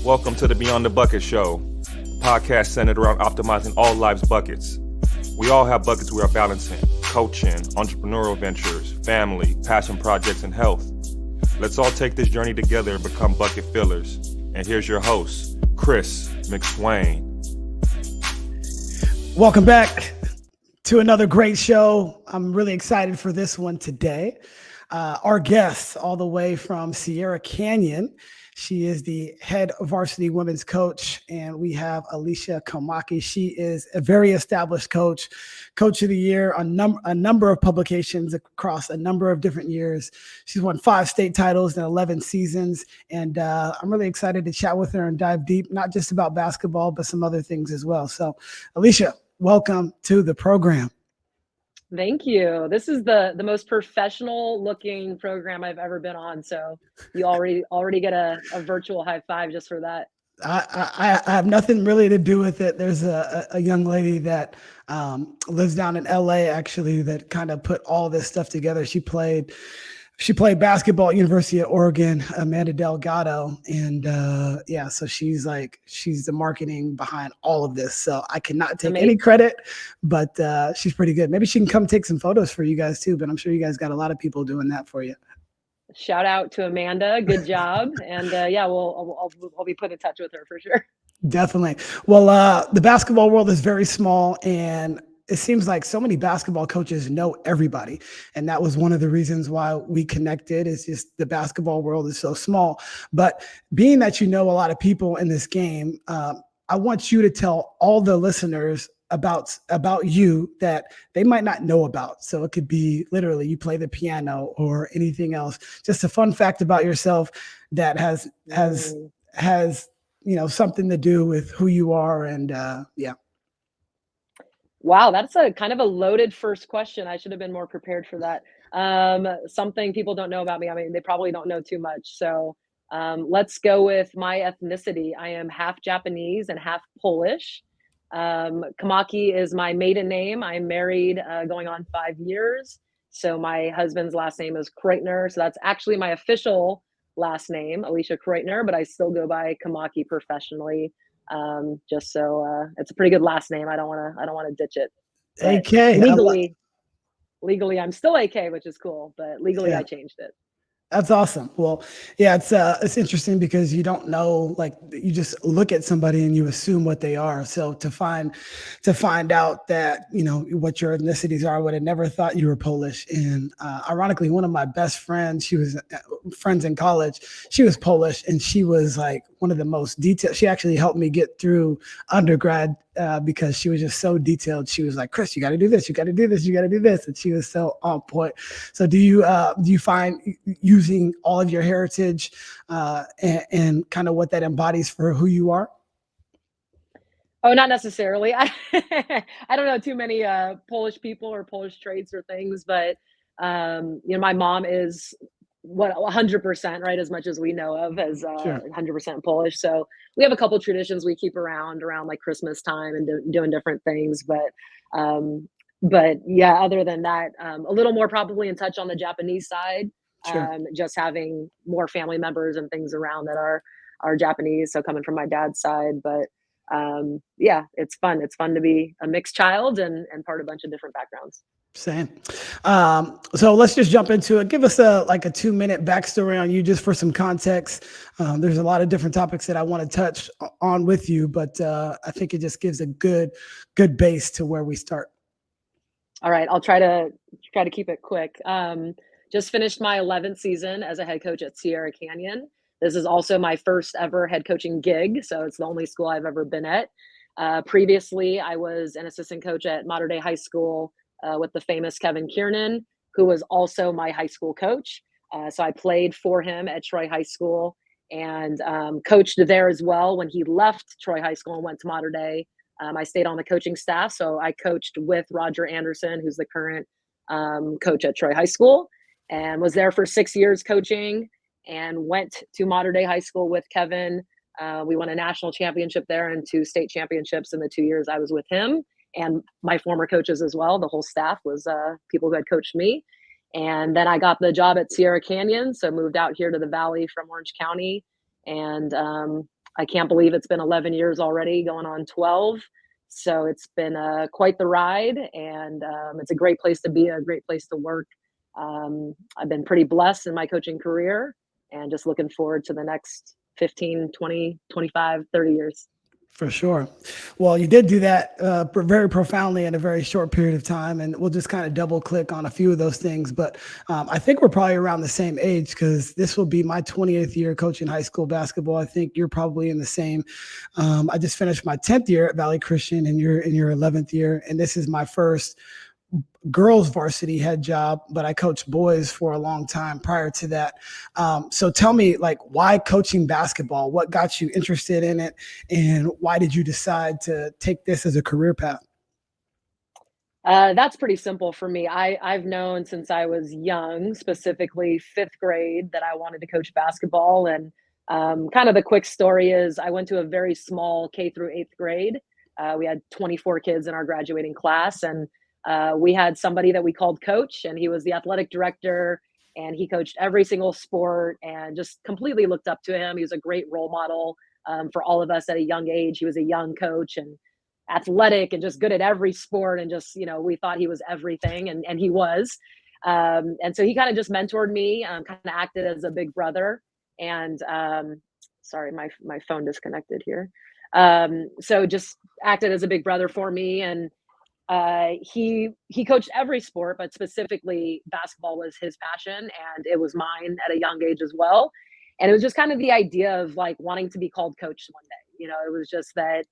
Welcome to the Beyond the Bucket Show, a podcast centered around optimizing all life's buckets. We all have buckets we are balancing: coaching, entrepreneurial ventures, family, passion projects, and health. Let's all take this journey together and become bucket fillers. And here's your host, Chris McSwain. Welcome back to another great show. I'm really excited for this one today. Our guest, all the way from Sierra Canyon, she is the head varsity women's coach, and we have Alicia Komaki. She is a very established coach of the year on a number of publications across a number of different years. She's won 5 state titles in 11 seasons, and I'm really excited to chat with her and dive deep, not just about basketball, but some other things as well. So, Alicia, welcome to the program. Thank you. This is the most professional looking program I've ever been on. So you already get a virtual high five just for that. I have nothing really to do with it. There's a young lady that lives down in LA actually that kind of put all this stuff together. She played basketball at University of Oregon, Amanda Delgado. And so she's the marketing behind all of this. So I cannot take any credit, but she's pretty good. Maybe she can come take some photos for you guys too, but I'm sure you guys got a lot of people doing that for you. Shout out to Amanda. Good job. And I'll be put in touch with her for sure. Definitely. Well, the basketball world is very small, and it seems like so many basketball coaches know everybody. And that was one of the reasons why we connected, is just the basketball world is so small. But being that you know a lot of people in this game, I want you to tell all the listeners about you that they might not know about. So it could be literally you play the piano or anything else. Just a fun fact about yourself that has something to do with who you are. And Wow, that's a kind of a loaded first question. I should have been more prepared for that. Something people don't know about me. I mean, they probably don't know too much. So let's go with my ethnicity. I am half Japanese and half Polish. Komaki is my maiden name. I'm married going on 5 years. So my husband's last name is Kreutner. So that's actually my official last name, Alicia Kreutner, but I still go by Komaki professionally. Just so it's a pretty good last name. I don't want to ditch it. AK. Legally, I'm still AK, which is cool, but legally I changed it. That's awesome. Well, yeah, it's interesting because you don't know, like you just look at somebody and you assume what they are. So to find out that, what your ethnicities are, I would have never thought you were Polish. And ironically, one of my best friends, she was friends in college, she was Polish, and she was like one of the most detailed. She actually helped me get through undergrad because she was just so detailed. She was like, Chris, you got to do this. You got to do this. You got to do this. And she was so on point. So do you find using all of your heritage and kind of what that embodies for who you are? Oh, not necessarily. I don't know too many Polish people or Polish traits or things, but my mom is 100%, right, as much as we know of, as 100% Polish. So we have a couple traditions we keep around like Christmas time and doing different things. But yeah, other than that, a little more probably in touch on the Japanese side. Just having more family members and things around that are Japanese. So coming from my dad's side, but it's fun. It's fun to be a mixed child and part of a bunch of different backgrounds. Same. So let's just jump into it. Give us a 2-minute backstory on you, just for some context. There's a lot of different topics that I want to touch on with you, but I think it just gives a good base to where we start. All right, I'll try to keep it quick. Just finished my 11th season as a head coach at Sierra Canyon. This is also my first ever head coaching gig, so it's the only school I've ever been at. Previously, I was an assistant coach at Mater Dei High School with the famous Kevin Kiernan, who was also my high school coach. So I played for him at Troy High School and coached there as well. When he left Troy High School and went to Mater Dei, I stayed on the coaching staff. So I coached with Roger Anderson, who's the current coach at Troy High School, and was there for 6 years coaching, and went to Mater Dei High School with Kevin. We won a national championship there and 2 state championships in the 2 years I was with him, and my former coaches as well. The whole staff was people who had coached me. And then I got the job at Sierra Canyon, so moved out here to the Valley from Orange County. And I can't believe it's been 11 years already, going on 12. So it's been quite the ride, and it's a great place to be, a great place to work. I've been pretty blessed in my coaching career, and just looking forward to the next 15, 20, 25, 30 years. For sure. Well, you did do that very profoundly in a very short period of time, and we'll just kind of double click on a few of those things. But I think we're probably around the same age, because this will be my 20th year coaching high school basketball. I think you're probably in the same. I just finished my 10th year at Valley Christian, and you're in your 11th year, and this is my first girls varsity head job, but I coached boys for a long time prior to that. So tell me, like, why coaching basketball? What got you interested in it, and why did you decide to take this as a career path? That's pretty simple for me. I've known since I was young, specifically fifth grade, that I wanted to coach basketball. And kind of the quick story is I went to a very small K through eighth grade. We had 24 kids in our graduating class, and we had somebody that we called coach, and he was the athletic director, and he coached every single sport, and just completely looked up to him. He was a great role model for all of us at a young age. He was a young coach and athletic and just good at every sport, and just, we thought he was everything, and he was. And so he kind of just mentored me, kind of acted as a big brother. And sorry, my phone disconnected here. So just acted as a big brother for me. And he coached every sport, but specifically basketball was his passion, and it was mine at a young age as well. And it was just kind of the idea of like wanting to be called coach one day. It was just that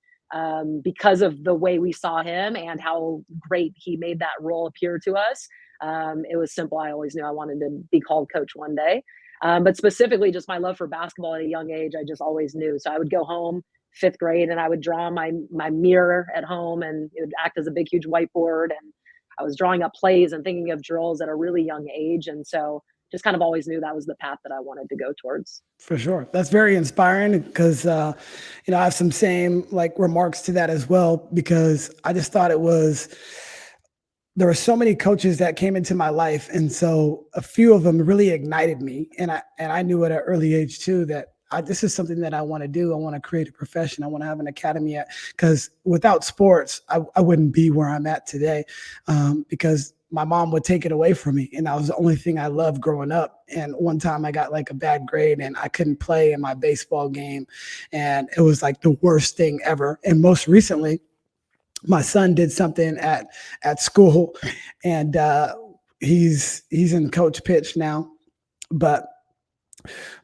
because of the way we saw him and how great he made that role appear to us, it was simple. I always knew I wanted to be called coach one day. But specifically just my love for basketball at a young age, I just always knew. So I would go home fifth grade, and I would draw my mirror at home, and it would act as a big, huge whiteboard. And I was drawing up plays and thinking of drills at a really young age. And so just kind of always knew that was the path that I wanted to go towards. For sure. That's very inspiring, because, I have some same like remarks to that as well, because I just thought there were so many coaches that came into my life. And so a few of them really ignited me. And I knew at an early age too, that this is something that I want to do. I want to create a profession. I want to have an academy because without sports, I wouldn't be where I'm at today, because my mom would take it away from me. And that was the only thing I loved growing up. And one time I got like a bad grade, and I couldn't play in my baseball game. And it was like the worst thing ever. And most recently, my son did something at school, and he's in coach pitch now, but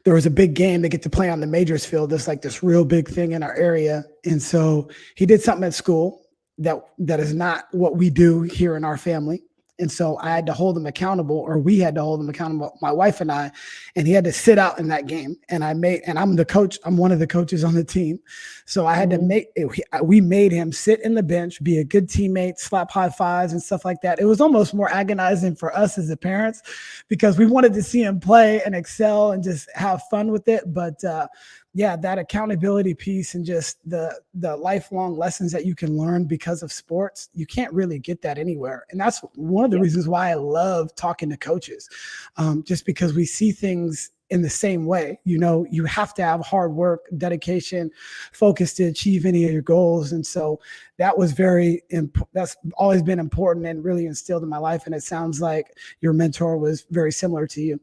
there was a big game. They get to play on the majors field. There's like this real big thing in our area. And so he did something at school that is not what we do here in our family. And so I had to hold him accountable, or we had to hold him accountable, my wife and I, and he had to sit out in that game. And I'm the coach. I'm one of the coaches on the team. So I had to we made him sit in the bench, be a good teammate, slap high fives and stuff like that. It was almost more agonizing for us as the parents, because we wanted to see him play and excel and just have fun with it. But yeah, that accountability piece and just the lifelong lessons that you can learn because of sports, you can't really get that anywhere. And that's one of the reasons why I love talking to coaches, just because we see things in the same way. You have to have hard work, dedication, focus to achieve any of your goals. And so that was that's always been important and really instilled in my life. And it sounds like your mentor was very similar to you.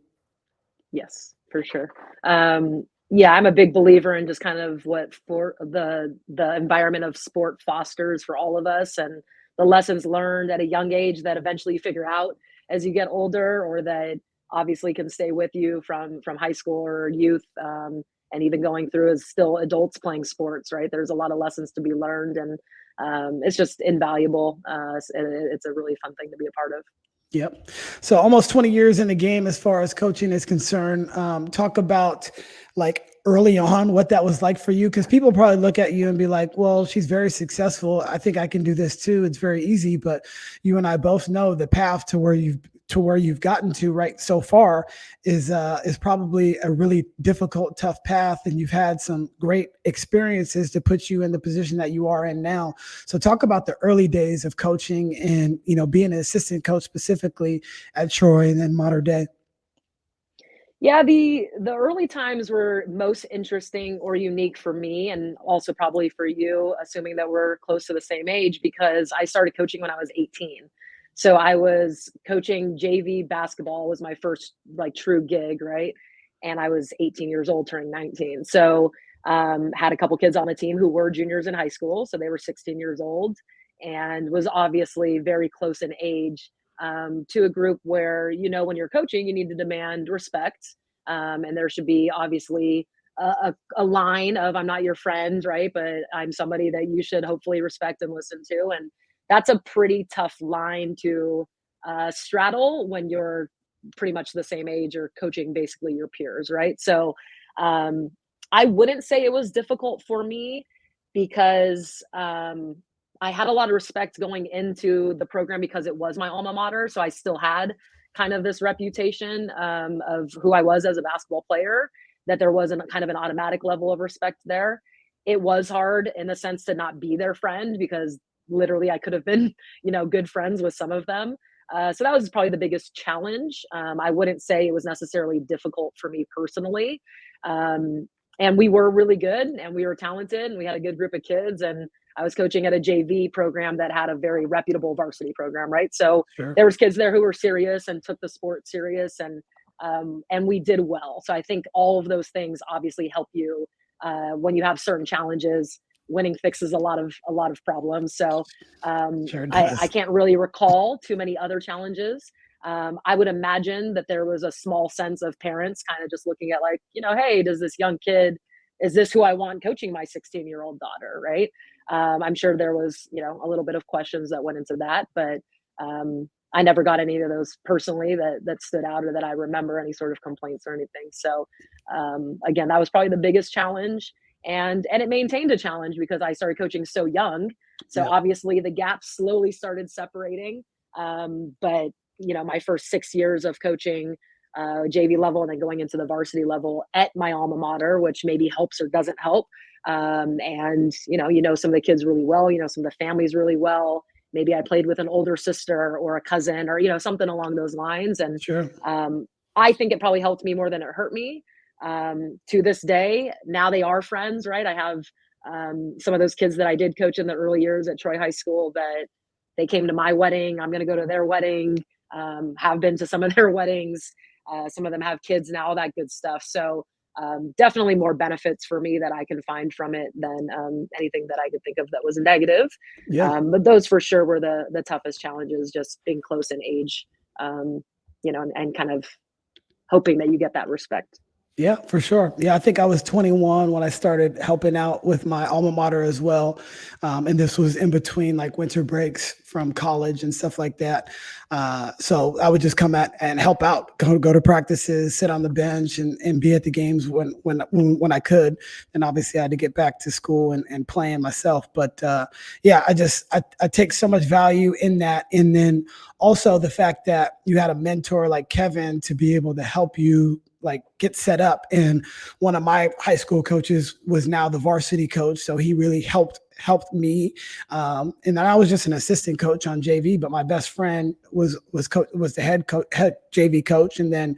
Yes, for sure. Yeah, I'm a big believer in just kind of what for the environment of sport fosters for all of us, and the lessons learned at a young age that eventually you figure out as you get older, or that obviously can stay with you from high school or youth, and even going through as still adults playing sports, right? There's a lot of lessons to be learned, and it's just invaluable. It's a really fun thing to be a part of. Yep. So almost 20 years in the game as far as coaching is concerned. Talk about like early on what that was like for you, because people probably look at you and be like, well, she's very successful. I think I can do this too. It's very easy. But you and I both know the path to where you've to where you've gotten to right so far is probably a really difficult, tough path, and you've had some great experiences to put you in the position that you are in now. So talk about the early days of coaching and, you know, being an assistant coach specifically at Troy and then Mater Dei. Yeah, the early times were most interesting or unique for me, and also probably for you, assuming that we're close to the same age, because I started coaching when I was 18. So I was coaching JV basketball was my first like true gig, right? And I was 18 years old, turning 19. So had a couple kids on the team who were juniors in high school, so they were 16 years old, and was obviously very close in age to a group where, you know, when you're coaching, you need to demand respect. And there should be obviously a line of I'm not your friend, right? But I'm somebody that you should hopefully respect and listen to. And that's a pretty tough line to straddle when you're pretty much the same age or coaching basically your peers, right? So um, I wouldn't say it was difficult for me because I had a lot of respect going into the program because it was my alma mater. So I still had kind of this reputation of who I was as a basketball player, that there wasn't kind of an automatic level of respect there. It was hard in the sense to not be their friend because literally I could have been, you know, good friends with some of them. So that was probably the biggest challenge. I wouldn't say it was necessarily difficult for me personally. And we were really good and we were talented and we had a good group of kids, and I was coaching at a JV program that had a very reputable varsity program, right? So Sure. there was kids there who were serious and took the sport serious, and we did well. So I think all of those things obviously help you when you have certain challenges. Winning fixes a lot of problems. So Sure I does. can't really recall too many other challenges. I would imagine that there was a small sense of parents kind of just looking at like, you know, hey, does this young kid, is this who I want coaching my 16-year-old daughter, right? I'm sure there was, you know, a little bit of questions that went into that, but I never got any of those personally that stood out or that I remember any sort of complaints or anything. So again, that was probably the biggest challenge, and it maintained a challenge because I started coaching so young. So Yep. obviously the gaps slowly started separating. But you know, my first 6 years of coaching JV level and then going into the varsity level at my alma mater, which maybe helps or doesn't help. And you know some of the kids really well, you know some of the families really well. Maybe I played with an older sister or a cousin or you know something along those lines, and Sure. I think it probably helped me more than it hurt me. To this day, now they are friends, right? I have some of those kids that I did coach in the early years at Troy High School that they came to my wedding. I'm going to go to their wedding. Have been to some of their weddings. Some of them have kids now, all that good stuff. So definitely more benefits for me that I can find from it than anything that I could think of that was negative. Yeah. But those for sure were the toughest challenges, just being close in age, you know, and kind of hoping that you get that respect. Yeah, for sure. Yeah, I think I was 21 when I started helping out with my alma mater as well. And this was in between like winter breaks from college and stuff like that. So I would just come at and help out, go to practices, sit on the bench and be at the games when I could. And obviously I had to get back to school and playing myself. But yeah, I take so much value in that. And then also the fact that you had a mentor like Kevin to be able to help you like get set up. And one of my high school coaches was now the varsity coach. So he really helped me. And then I was just an assistant coach on JV, but my best friend was the head JV coach. And then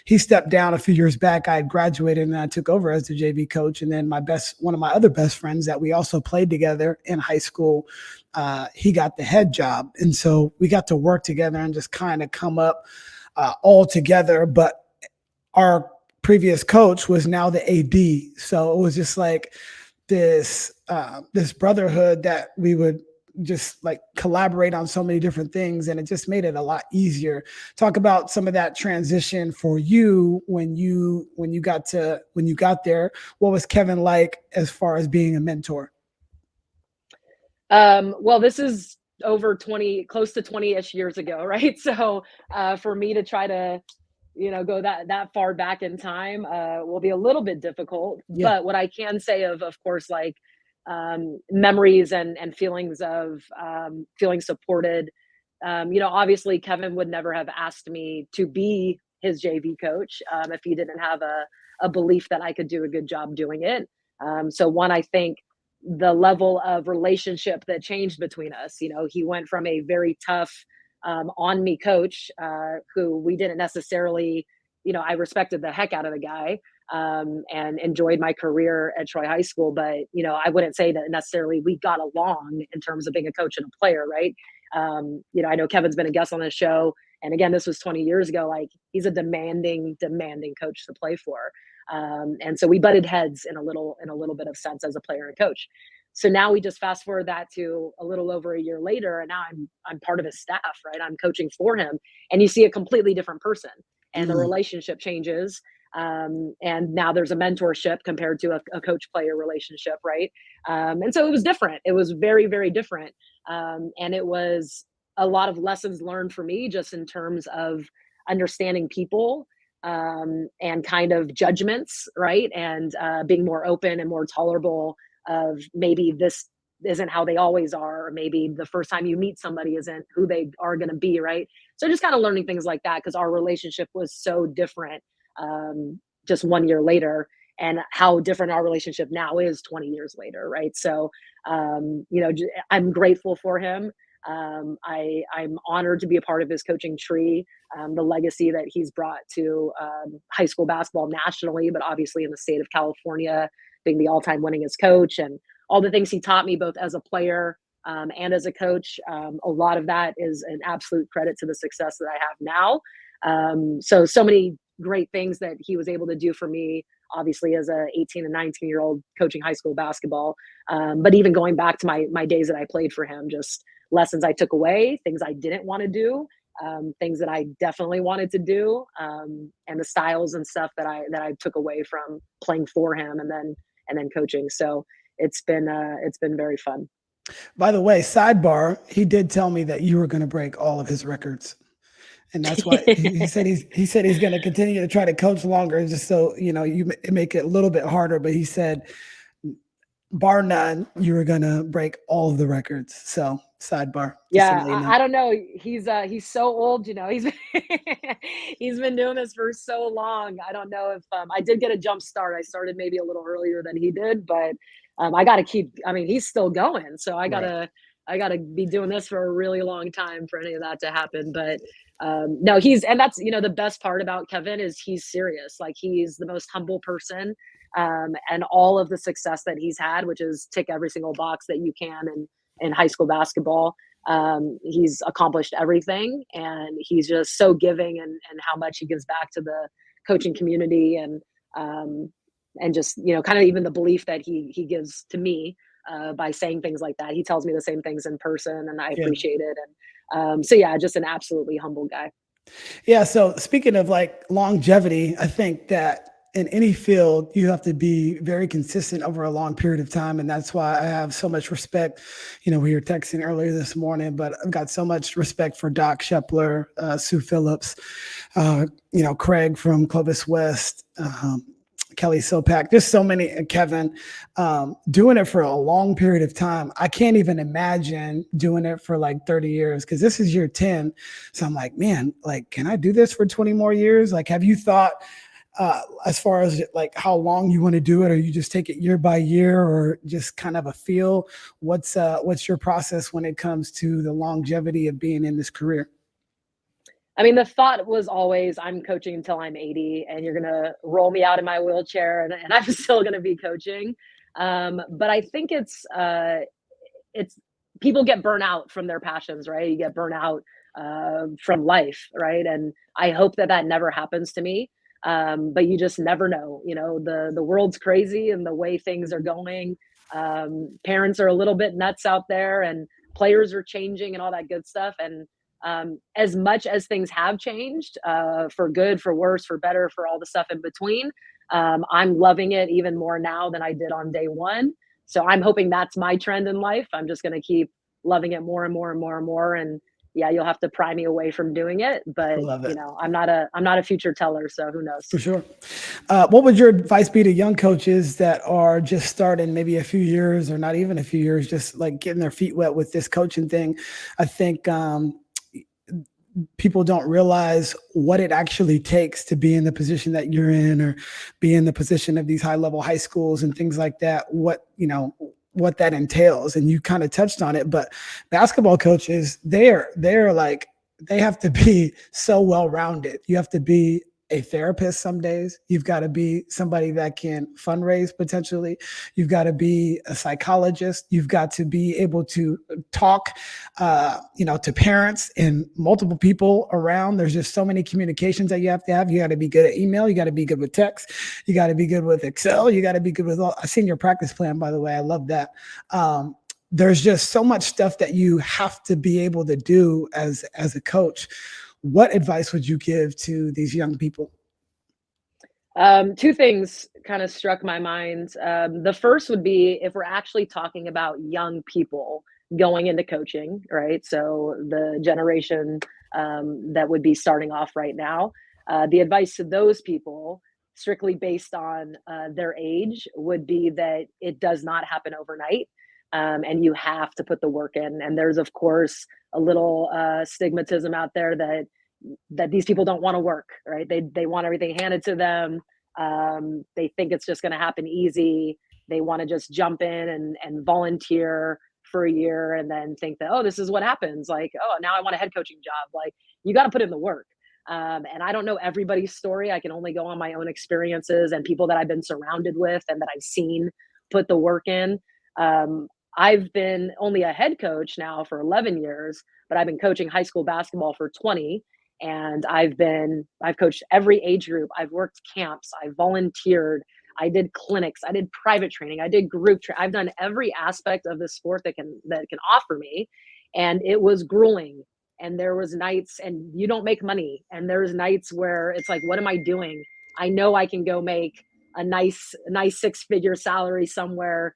he stepped down a few years back. I had graduated and I took over as the JV coach. And then one of my other best friends that we also played together in high school, he got the head job. And so we got to work together and just kind of come up all together. But our previous coach was now the AD. So it was just like this brotherhood that we would just like collaborate on so many different things. And it just made it a lot easier. Talk about some of that transition for you when you got there. What was Kevin like as far as being a mentor? Well, this is over 20, close to 20-ish years ago, right? So for me to try to go that far back in time will be a little bit difficult. Yeah. But what I can say of course, like memories and feelings of feeling supported Obviously Kevin would never have asked me to be his JV coach if he didn't have a belief that I could do a good job doing it. So one, I think the level of relationship that changed between us, he went from a very tough on me coach who we didn't necessarily, I respected the heck out of the guy and enjoyed my career at Troy High School. But, I wouldn't say that necessarily we got along in terms of being a coach and a player, right? I know Kevin's been a guest on this show. And again, this was 20 years ago. Like, he's a demanding coach to play for. And so we butted heads in a little bit of sense as a player and coach. So now we just fast forward that to a little over a year later, and now I'm part of his staff, right? I'm coaching for him, and you see a completely different person, and the relationship changes. And now there's a mentorship compared to a coach-player relationship, right? And so it was different. It was very, very different, and it was a lot of lessons learned for me, just in terms of understanding people and kind of judgments, right? And being more open and more tolerable of maybe this isn't how they always are, or maybe the first time you meet somebody isn't who they are going to be, right? So just kind of learning things like that, because our relationship was so different just 1 year later, and how different our relationship now is 20 years later, right? So I'm grateful for him. I'm honored to be a part of his coaching tree, the legacy that he's brought to high school basketball nationally, but obviously in the state of California, being the all-time winningest coach, and all the things he taught me both as a player and as a coach. A lot of that is an absolute credit to the success that I have now. So many great things that he was able to do for me, obviously as a 18 and 19-year-old coaching high school basketball. But even going back to my days that I played for him, just lessons I took away, things I didn't want to do, things that I definitely wanted to do, and the styles and stuff that I took away from playing for him and then coaching. So it's been very fun. By the way, sidebar, he did tell me that you were going to break all of his records. And that's why he said he's going to continue to try to coach longer, just so, you make it a little bit harder. But he said, bar none, you were going to break all of the records. So sidebar. Yeah, I don't know. He's so old, he's he's been doing this for so long. I don't know if I did get a jump start. I started maybe a little earlier than he did, but I got to keep. I mean, he's still going, so I gotta be doing this for a really long time for any of that to happen. But no, and that's the best part about Kevin is he's serious. Like, he's the most humble person, and all of the success that he's had, which is tick every single box that you can in high school basketball. He's accomplished everything, and he's just so giving, and how much he gives back to the coaching community, and just kind of even the belief that he gives to me by saying things like that. He tells me the same things in person, and I appreciate it. And so yeah, just an absolutely humble guy. Yeah. So speaking of like longevity, I think that in any field, you have to be very consistent over a long period of time. And that's why I have so much respect. We were texting earlier this morning, but I've got so much respect for Doc Shepler, Sue Phillips, Craig from Clovis West, Kelly Sopak, just so many, Kevin, doing it for a long period of time. I can't even imagine doing it for like 30 years, because this is year 10. So I'm like, man, like, can I do this for 20 more years? Like, have you thought, as far as like how long you want to do it, or you just take it year by year, or just kind of a feel? What's your process when it comes to the longevity of being in this career? I mean, the thought was always, I'm coaching until I'm 80, and you're going to roll me out in my wheelchair, and I'm still going to be coaching. But I think it's people get burnt out from their passions, right? You get burnt out from life, right? And I hope that never happens to me. But you just never know. The world's crazy, and the way things are going. Parents are a little bit nuts out there, and players are changing, and all that good stuff. And as much as things have changed, for good, for worse, for better, for all the stuff in between, I'm loving it even more now than I did on day one. So I'm hoping that's my trend in life. I'm just going to keep loving it more and more and more and more. And yeah, you'll have to pry me away from doing it, but I'm not a future teller, so who knows? For sure. What would your advice be to young coaches that are just starting maybe a few years, or not even a few years, just like getting their feet wet with this coaching thing? I think, people don't realize what it actually takes to be in the position that you're in, or be in the position of these high level high schools and things like that, what that entails. And you kind of touched on it, but basketball coaches, they're like, they have to be so well-rounded. You have to be a therapist some days. You've got to be somebody that can fundraise potentially. You've got to be a psychologist. You've got to be able to talk, to parents and multiple people around. There's just so many communications that you have to have. You got to be good at email. You got to be good with text. You got to be good with Excel. You got to be good with I've seen your practice plan, by the way. I love that. There's just so much stuff that you have to be able to do as a coach. What advice would you give to these young people? Two things kind of struck my mind. The first would be, if we're actually talking about young people going into coaching, right? So the generation that would be starting off right now, the advice to those people, strictly based on their age, would be that it does not happen overnight. And you have to put the work in. And there's, of course, a little stigmatism out there that these people don't want to work, right? They want everything handed to them. They think it's just going to happen easy. They want to just jump in and volunteer for a year and then think that, oh, this is what happens. Like, oh, now I want a head coaching job. Like, you got to put in the work. And I don't know everybody's story. I can only go on my own experiences and people that I've been surrounded with and that I've seen put the work in. I've been only a head coach now for 11 years, but I've been coaching high school basketball for 20. And I've coached every age group. I've worked camps. I've volunteered. I did clinics. I did private training. I did group training. I've done every aspect of the sport that can offer me. And it was grueling. And there was nights, and you don't make money. And there's nights where it's like, what am I doing? I know I can go make a nice 6-figure salary somewhere,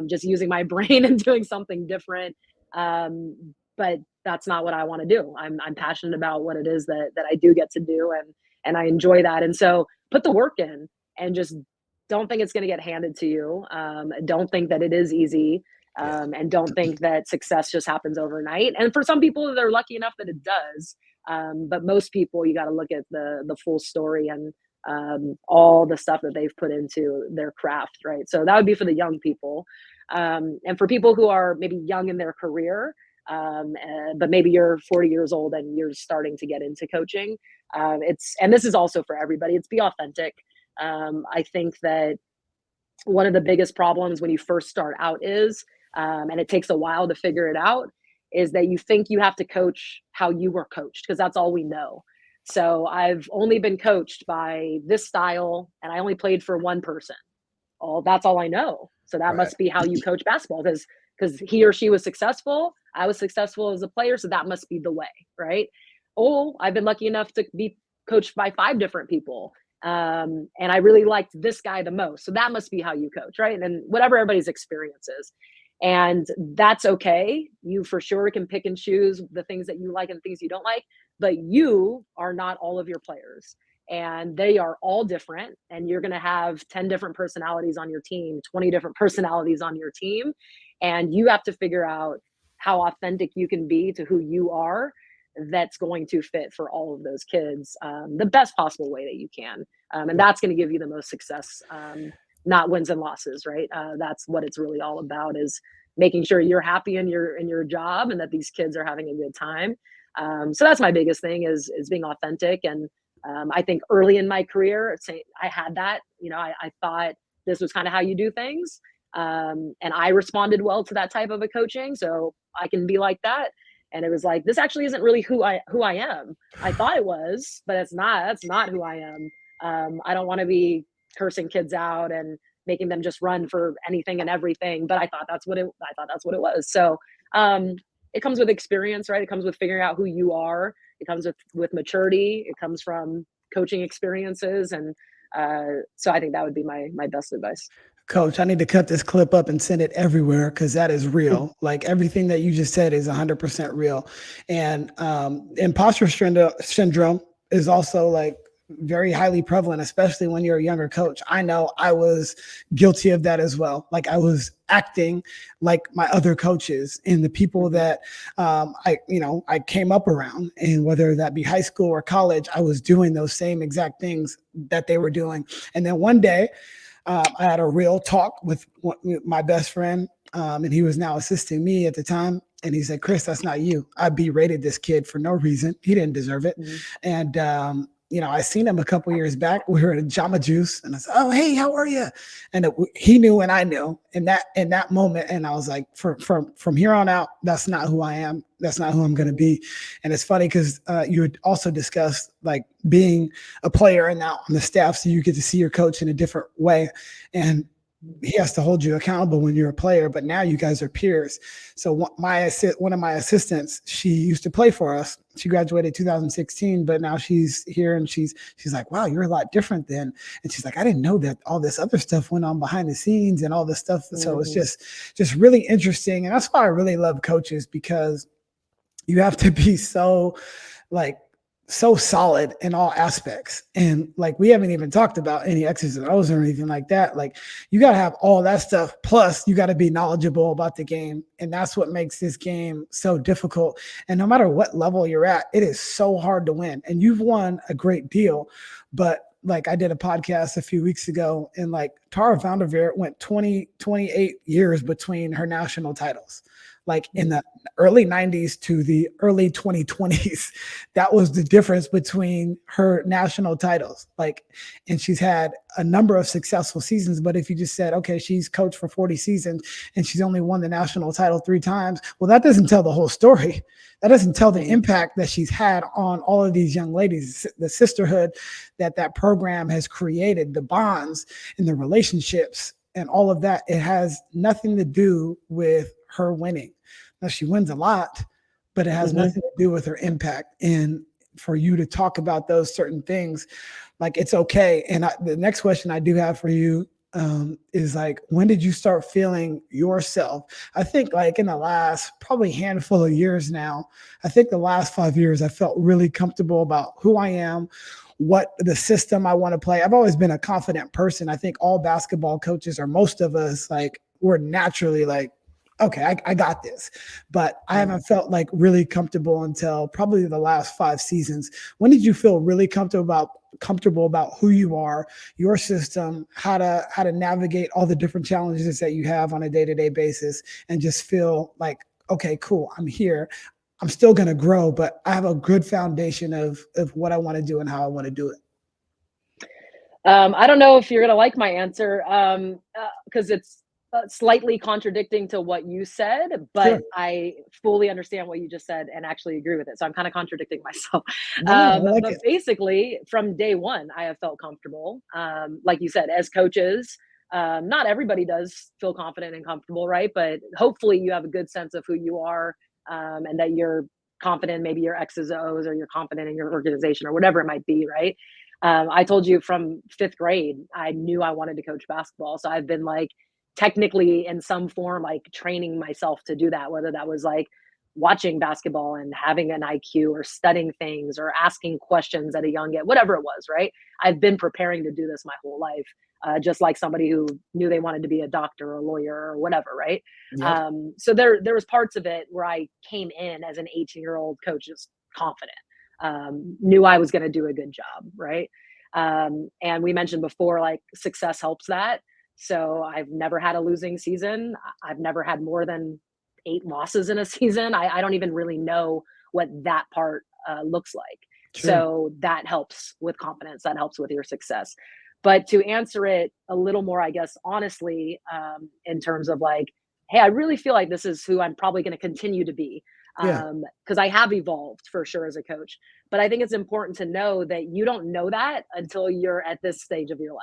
just using my brain and doing something different. But that's not what I want to do. I'm passionate about what it is that I do get to do, and I enjoy that. And so put the work in, and just don't think it's going to get handed to you. Don't think that it is easy. And don't think that success just happens overnight. And for some people, they're lucky enough that it does. But most people, you got to look at the full story and all the stuff that they've put into their craft, right? So that would be for the young people. And for people who are maybe young in their career, but maybe you're 40 years old and you're starting to get into coaching. And this is also for everybody, it's be authentic. I think that one of the biggest problems when you first start out is, and it takes a while to figure it out, is that you think you have to coach how you were coached, because that's all we know. So I've only been coached by this style, and I only played for one person. Oh, that's all I know. So that must be how you coach basketball, because he or she was successful. I was successful as a player, so that must be the way, right? Oh, I've been lucky enough to be coached by 5 different people. And I really liked this guy the most. So that must be how you coach, right? And whatever everybody's experience is. And that's okay. You for sure can pick and choose the things that you like and things you don't like, but you are not all of your players. And they are all different. And you're going to have 10 different personalities on your team, 20 different personalities on your team. And you have to figure out how authentic you can be to who you are, that's going to fit for all of those kids the best possible way that you can. And that's going to give you the most success, not wins and losses, right? That's what it's really all about, is making sure you're happy in your job and that these kids are having a good time. So that's my biggest thing, is being authentic. And I think early in my career, I had that, I thought this was kind of how you do things. And I responded well to that type of a coaching. So I can be like that. And it was like, this actually isn't really who I am. I thought it was, but that's not who I am. I don't want to be cursing kids out and making them just run for anything and everything. But I thought that's what it was. So it comes with experience, right? It comes with figuring out who you are. It comes with maturity. It comes from coaching experiences. And so I think that would be my best advice. Coach, I need to cut this clip up and send it everywhere, because that is real. Like, everything that you just said is 100% real. And imposter syndrome is also like very highly prevalent, especially when you're a younger coach. I know I was guilty of that as well. Like I was acting like my other coaches and the people that I came up around, and whether that be high school or college, I was doing those same exact things that they were doing. And then one day I had a real talk with my best friend, and he was now assisting me at the time. And he said, Chris, that's not you. I berated this kid for no reason. He didn't deserve it. And, I seen him a couple years back. We were at a Jamba Juice, and I said, "Oh, hey, how are you?" And he knew, and I knew in that moment. And I was like, from here on out, that's not who I am. That's not who I'm going to be. And it's funny because you had also discussed like being a player and now on the staff, so you get to see your coach in a different way. And he has to hold you accountable when you're a player, but now you guys are peers. So one of my assistants, she used to play for us. She graduated 2016, but now she's here and she's like, wow, you're a lot different then. And she's like, I didn't know that all this other stuff went on behind the scenes and all this stuff. So it's just really interesting. And that's why I really love coaches, because you have to be so solid in all aspects. And like, we haven't even talked about any X's and O's or anything like that. Like, you got to have all that stuff. Plus you got to be knowledgeable about the game. And that's what makes this game so difficult. And no matter what level you're at, it is so hard to win. And you've won a great deal, but like I did a podcast a few weeks ago, and like Tara Vanderveer went 28 years between her national titles. Like in the early 90s to the early 2020s, that was the difference between her national titles. Like, and she's had a number of successful seasons, but if you just said, okay, she's coached for 40 seasons and she's only won the national title 3 times, well, that doesn't tell the whole story. That doesn't tell the impact that she's had on all of these young ladies, the sisterhood that program has created, the bonds and the relationships and all of that. It has nothing to do with her winning. Now, she wins a lot, but it has nothing to do with her impact. And for you to talk about those certain things, like, it's okay. And the next question I do have for you is like, when did you start feeling yourself? I think like in the last probably handful of years now, I think the last 5 years, I felt really comfortable about who I am, what the system I want to play. I've always been a confident person. I think all basketball coaches, or most of us, like, we're naturally like, okay, I got this. But I haven't felt like really comfortable until probably the last 5 seasons. When did you feel really comfortable about who you are, your system, how to navigate all the different challenges that you have on a day-to-day basis, and just feel like, okay, cool, I'm here. I'm still going to grow, but I have a good foundation of what I want to do and how I want to do it. I don't know if you're going to like my answer, because it's slightly contradicting to what you said, but Sure. I fully understand what you just said and actually agree with it. So I'm kind of contradicting myself. No, I like But it. basically, from day one, I have felt comfortable. Like you said, as coaches, not everybody does feel confident and comfortable, right? But hopefully you have a good sense of who you are, and that you're confident, maybe your X's and O's, or you're confident in your organization or whatever it might be, right? I told you from 5th grade, I knew I wanted to coach basketball. So I've been like, technically in some form, like training myself to do that, whether that was like watching basketball and having an IQ, or studying things, or asking questions at a young age, whatever it was, right? I've been preparing to do this my whole life, just like somebody who knew they wanted to be a doctor or a lawyer or whatever, right? Yep. So there was parts of it where I came in as an 18-year-old coach, just confident, knew I was going to do a good job, right? And we mentioned before, like, success helps that. So I've never had a losing season. I've never had more than 8 losses in a season. I don't even really know what that part looks like. Sure. So that helps with confidence. That helps with your success. But to answer it a little more, I guess, honestly, in terms of like, hey, I really feel like this is who I'm probably going to continue to be. Yeah. Because I have evolved for sure as a coach. But I think it's important to know that you don't know that until you're at this stage of your life.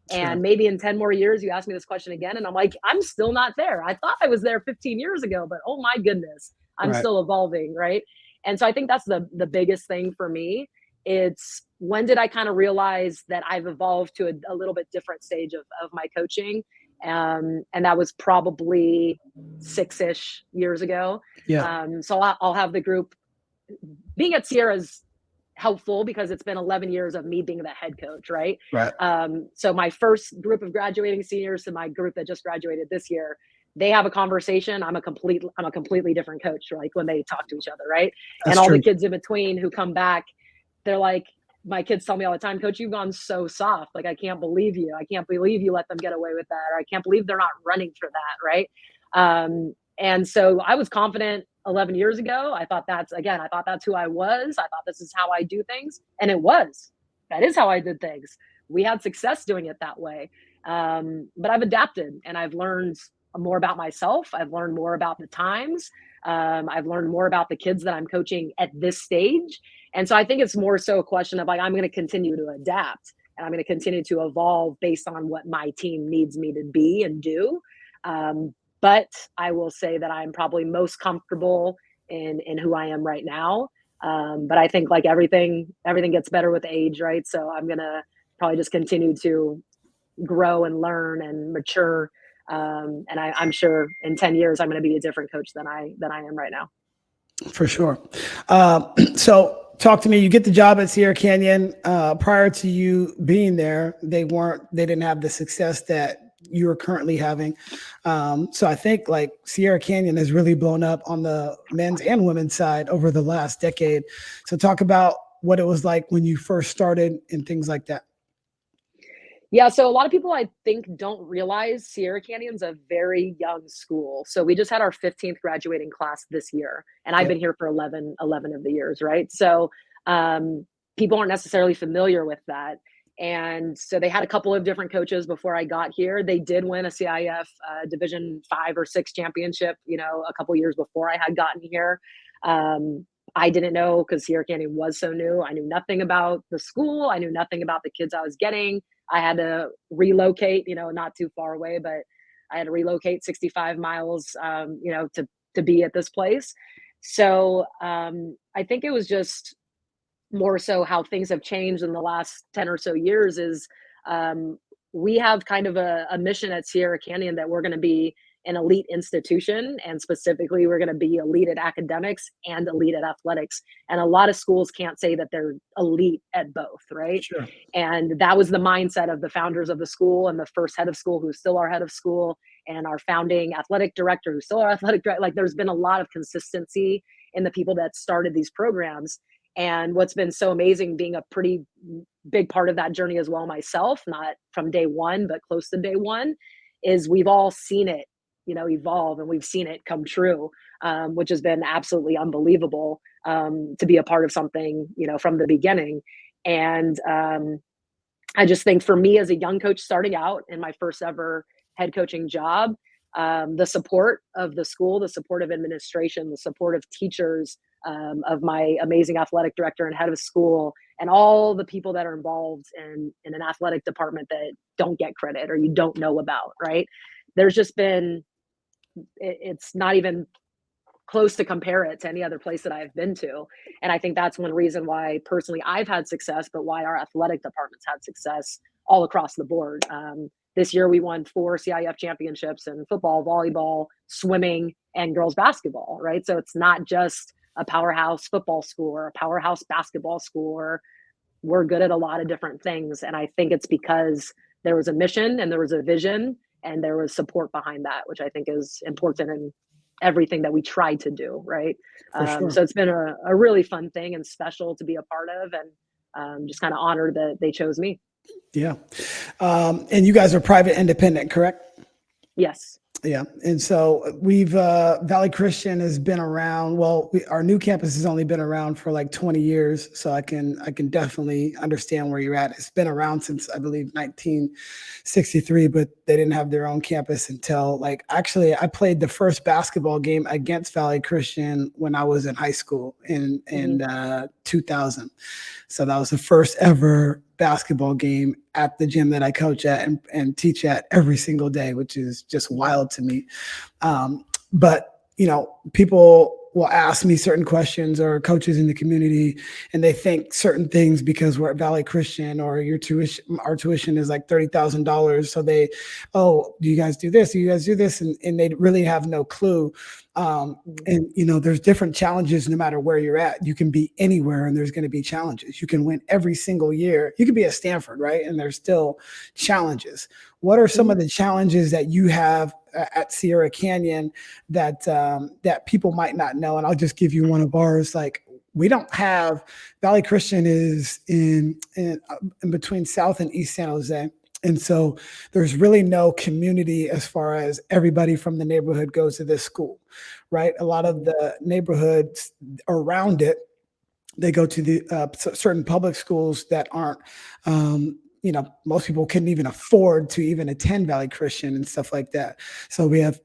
Sure. And maybe in 10 more years, you ask me this question again, and I'm like, I'm still not there. I thought I was there 15 years ago, but oh my goodness, I'm Right. still evolving, right? And so I think that's the biggest thing for me. It's, when did I kind of realize that I've evolved to a little bit different stage of my coaching? And that was probably 6-ish years ago. Yeah. So I'll have the group being at Sierra's helpful because it's been 11 years of me being the head coach, right? Right. So my first group of graduating seniors to my group that just graduated this year, they have a conversation. I'm a completely different coach, like when they talk to each other, right? That's And all true. the kids in between who come back, they're like, my kids tell me all the time, Coach, you've gone so soft. Like, I can't believe you. I can't believe you let them get away with that. Or I can't believe they're not running for that, right? And so I was confident 11 years ago. I thought that's who I was. I thought this is how I do things. And that is how I did things. We had success doing it that way. But I've adapted and I've learned more about myself. I've learned more about the times. I've learned more about the kids that I'm coaching at this stage. And so I think it's more so a question of like, I'm going to continue to adapt and I'm going to continue to evolve based on what my team needs me to be and do. But I will say that I'm probably most comfortable in who I am right now. But I think like everything gets better with age, right? So I'm going to probably just continue to grow and learn and mature. And I'm sure in 10 years, I'm going to be a different coach than I am right now. For sure. So talk to me. You get the job at Sierra Canyon. Prior to you being there, they didn't have the success that you are currently having. So I think like Sierra Canyon has really blown up on the men's and women's side over the last decade. So talk about what it was like when you first started and things like that. Yeah, so a lot of people I think don't realize Sierra Canyon's a very young school. So we just had our 15th graduating class this year, and I've been here for 11 of the years, right? So people aren't necessarily familiar with that. And so they had a couple of different coaches before I got here. They did win a CIF Division 5 or 6 championship, a couple years before I had gotten here. I didn't know because Sierra Canyon was so new. I knew nothing about the school. I knew nothing about the kids I was getting. I had to relocate, not too far away, but I had to relocate 65 miles, to be at this place. So I think it was just more so how things have changed in the last 10 or so years is we have kind of a mission at Sierra Canyon that we're going to be an elite institution, and specifically we're going to be elite at academics and elite at athletics. And a lot of schools can't say that they're elite at both, right? Sure. And that was the mindset of the founders of the school and the first head of school, who's still our head of school, and our founding athletic director, who's still our athletic director. Like, there's been a lot of consistency in the people that started these programs. And what's been so amazing, being a pretty big part of that journey as well myself, not from day one, but close to day one, is we've all seen it evolve, and we've seen it come true, which has been absolutely unbelievable to be a part of something, from the beginning. And I just think for me as a young coach starting out in my first ever head coaching job, the support of the school, the support of administration, the support of teachers, of my amazing athletic director and head of school, and all the people that are involved in an athletic department that don't get credit or you don't know about, right? There's just been, it's not even close to compare it to any other place that I've been to. And I think that's one reason why personally I've had success, but why our athletic departments had success all across the board. This year we won 4 CIF championships in football, volleyball, swimming, and girls basketball, right? So it's not just a powerhouse football school or a powerhouse basketball school, or we're good at a lot of different things. And I think it's because there was a mission and there was a vision and there was support behind that, which I think is important in everything that we try to do, right? Sure. So it's been a really fun thing and special to be a part of, and just kind of honored that they chose me. Yeah. And you guys are private independent, correct? Yes. Yeah. And so we've, Valley Christian has been around. Well, our new campus has only been around for like 20 years. So I can definitely understand where you're at. It's been around since I believe 1963, but they didn't have their own campus until actually I played the first basketball game against Valley Christian when I was in high school in 2000. So that was the first ever basketball game at the gym that I coach at and teach at every single day, which is just wild to me. But, people will ask me certain questions, or coaches in the community, and they think certain things because we're at Valley Christian, or our tuition is like $30,000. So do you guys do this? Do you guys do this? And they really have no clue. And, there's different challenges no matter where you're at. You can be anywhere and there's going to be challenges. You can win every single year. You could be at Stanford, right? And there's still challenges. What are some of the challenges that you have at Sierra Canyon that people might not know? And I'll just give you one of ours. Like, we don't have, Valley Christian is in between South and East San Jose. And so there's really no community as far as everybody from the neighborhood goes to this school, right? A lot of the neighborhoods around it, they go to the certain public schools that aren't, most people couldn't even afford to even attend Valley Christian and stuff like that. So we have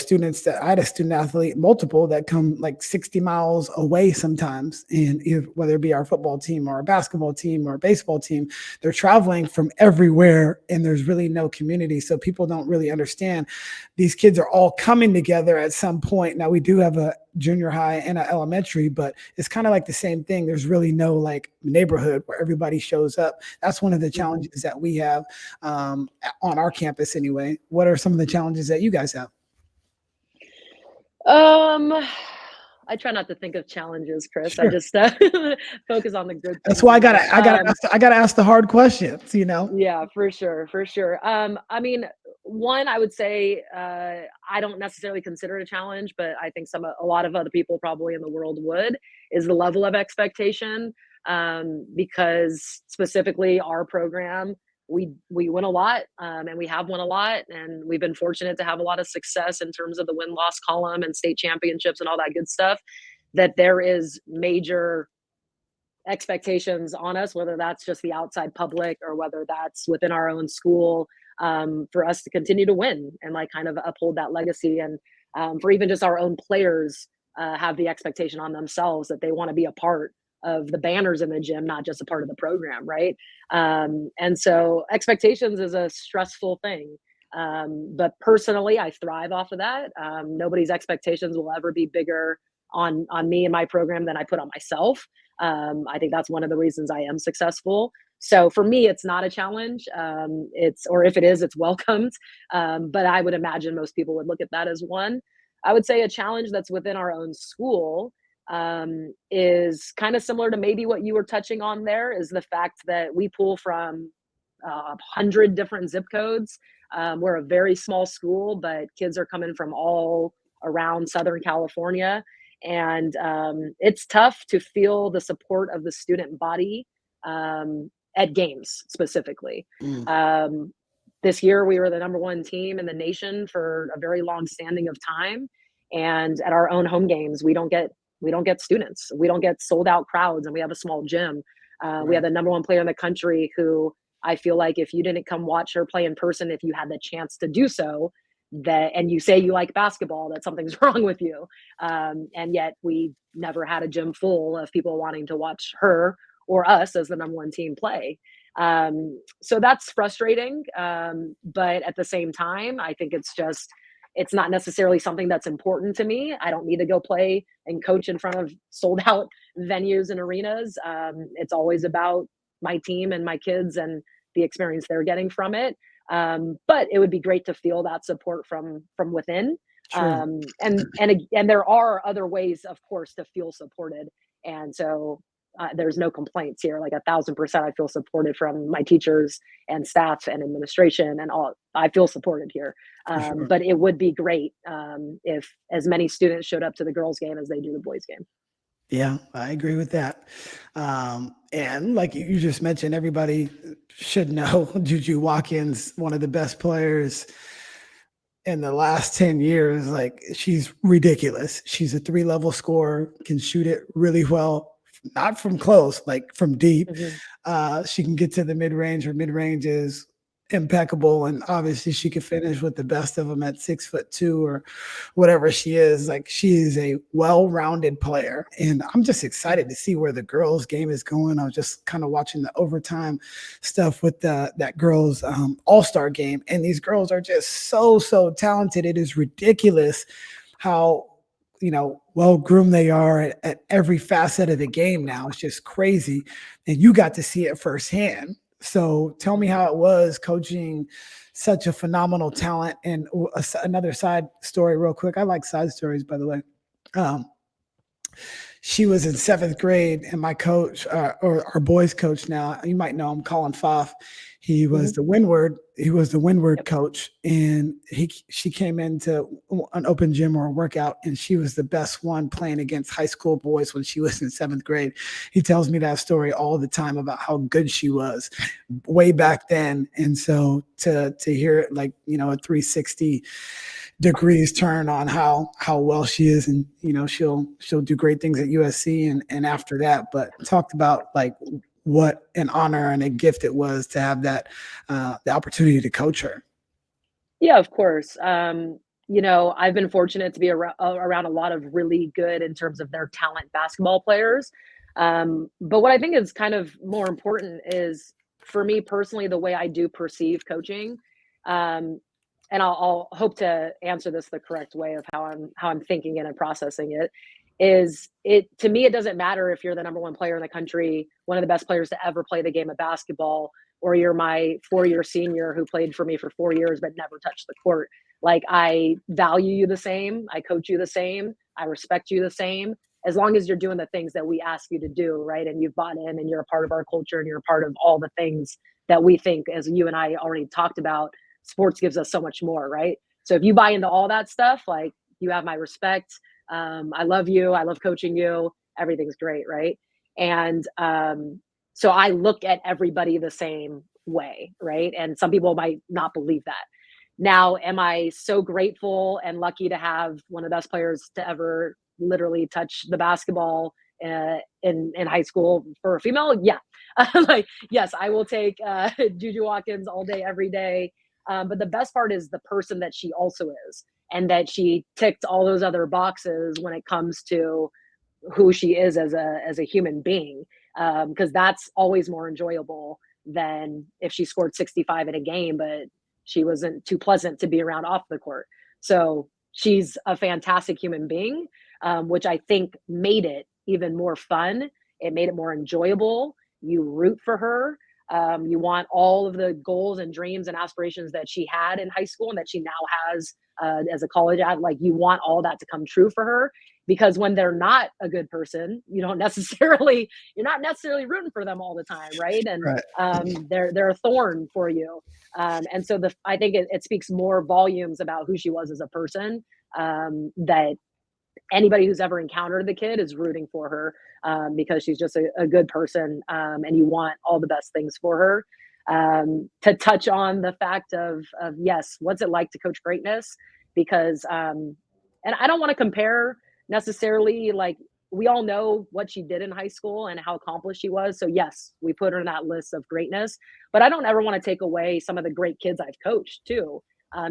students I had a student athlete, multiple, that come like 60 miles away sometimes. And whether it be our football team or our basketball team or a baseball team, they're traveling from everywhere and there's really no community. So people don't really understand these kids are all coming together at some point. Now we do have a junior high and an elementary, but it's kind of like the same thing. There's really no like neighborhood where everybody shows up. That's one of the challenges that we have on our campus anyway. What are some of the challenges that you guys have? I try not to think of challenges, Chris. Sure. I just focus on the good things. That's why I gotta ask the hard questions, Yeah, for sure. I mean, one, I would say I don't necessarily consider it a challenge, but I think a lot of other people probably in the world is the level of expectation. Because specifically our program, we win a lot, and we have won a lot, and we've been fortunate to have a lot of success in terms of the win-loss column and state championships and all that good stuff, that there is major expectations on us, whether that's just the outside public or whether that's within our own school, for us to continue to win and like kind of uphold that legacy. And for even just our own players have the expectation on themselves that they want to be a part of the banners in the gym, not just a part of the program, right? And so expectations is a stressful thing. But personally, I thrive off of that. Nobody's expectations will ever be bigger on me and my program than I put on myself. I think that's one of the reasons I am successful. So for me, it's not a challenge. Or if it is, it's welcomed. But I would imagine most people would look at that as one. I would say a challenge that's within our own school is kind of similar to maybe what you were touching on there, is the fact that we pull from 100 different zip codes. We're a very small school, but kids are coming from all around Southern California. And it's tough to feel the support of the student body at games specifically. This year, we were the #1 team in the nation for a very long standing of time. And at our own home games, we don't get students. We don't get sold out crowds, and we have a small gym. We have the #1 player in the country who I feel like if you didn't come watch her play in person, if you had the chance to do so, and you say you like basketball, that something's wrong with you. And yet we never had a gym full of people wanting to watch her or us as the #1 team play. So that's frustrating. But at the same time, I think it's not necessarily something that's important to me. I don't need to go play and coach in front of sold out venues and arenas. It's always about my team and my kids and the experience they're getting from it. But it would be great to feel that support from within. Sure. And there are other ways, of course, to feel supported. And so there's no complaints here. Like 1,000%, I feel supported from my teachers and staff and administration and all. I feel supported here. Sure. But it would be great if as many students showed up to the girls' game as they do the boys' game. Yeah, I agree with that. And like you just mentioned, everybody should know Juju Watkins, one of the best players in the last 10 years. Like, she's ridiculous. She's a 3-level scorer, can shoot it really well, not from close, like from deep. She can get to the mid-range. Her mid-range is impeccable, and obviously she could finish with the best of them at 6'2" or whatever she is. Like, she is a well-rounded player, and I'm just excited to see where the girls' game is going. I was just kind of watching the overtime stuff with that girls' all-star game, and these girls are just so talented. It is ridiculous how well-groomed they are at every facet of the game now. It's just crazy, and you got to see it firsthand. So tell me how it was coaching such a phenomenal talent. And another side story real quick. I like side stories, by the way. She was in 7th grade, and my coach, or our boys coach now, you might know him, Colin Pfaff. He was the Windward. He was the Windward coach, and she came into an open gym or a workout, and she was the best one playing against high school boys when she was in 7th grade. He tells me that story all the time about how good she was way back then. And so to hear it, like, a 360 degrees turn on how well she is, and she'll do great things at USC and after that. But talked about like what an honor and a gift it was to have that the opportunity to coach her. Yeah, of course. I've been fortunate to be around a lot of really good in terms of their talent basketball players. But what I think is kind of more important is, for me personally, the way I do perceive coaching. And I'll hope to answer this the correct way of how I'm thinking it and processing it. To me, it doesn't matter if you're the number one player in the country, one of the best players to ever play the game of basketball, or you're my 4-year senior who played for me for 4 years but never touched the court. Like, I value you the same, I coach you the same, I respect you the same, as long as you're doing the things that we ask you to do, right? And you've bought in, and you're a part of our culture, and you're a part of all the things that we think, as you and I already talked about, sports gives us so much more, right? So if you buy into all that stuff, like, you have my respect. I love you. I love coaching you. Everything's great, right? And so I look at everybody the same way, right? And some people might not believe that. Now, am I so grateful and lucky to have one of the best players to ever literally touch the basketball in high school for a female? Yeah. Yes, I will take Juju Watkins all day, every day. But the best part is the person that she also is, and that she ticked all those other boxes when it comes to who she is as a human being. Because that's always more enjoyable than if she scored 65 in a game, but she wasn't too pleasant to be around off the court. So she's a fantastic human being, which I think made it even more fun. It made it more enjoyable. You root for her. You want all of the goals and dreams and aspirations that she had in high school and that she now has as a college ad. Like, you want all that to come true for her, because when they're not a good person, you're not necessarily rooting for them all the time, right? And right. They're a thorn for you. And so I think it speaks more volumes about who she was as a person, that anybody who's ever encountered the kid is rooting for her, because she's just a good person, and you want all the best things for her. To touch on the fact of yes, what's it like to coach greatness? Because and I don't want to compare necessarily, like, we all know what she did in high school and how accomplished she was. So yes, we put her in that list of greatness, but I don't ever want to take away some of the great kids I've coached too.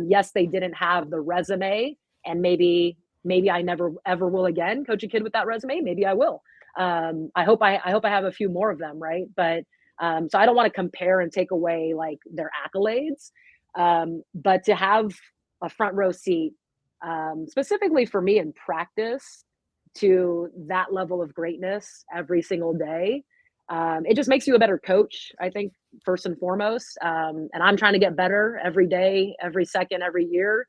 Yes, they didn't have the resume, and maybe I never ever will again coach a kid with that resume. Maybe I will. I hope I have a few more of them, right? But so I don't want to compare and take away like their accolades, but to have a front row seat, specifically for me in practice, to that level of greatness every single day, it just makes you a better coach, I think, first and foremost. And I'm trying to get better every day, every second, every year.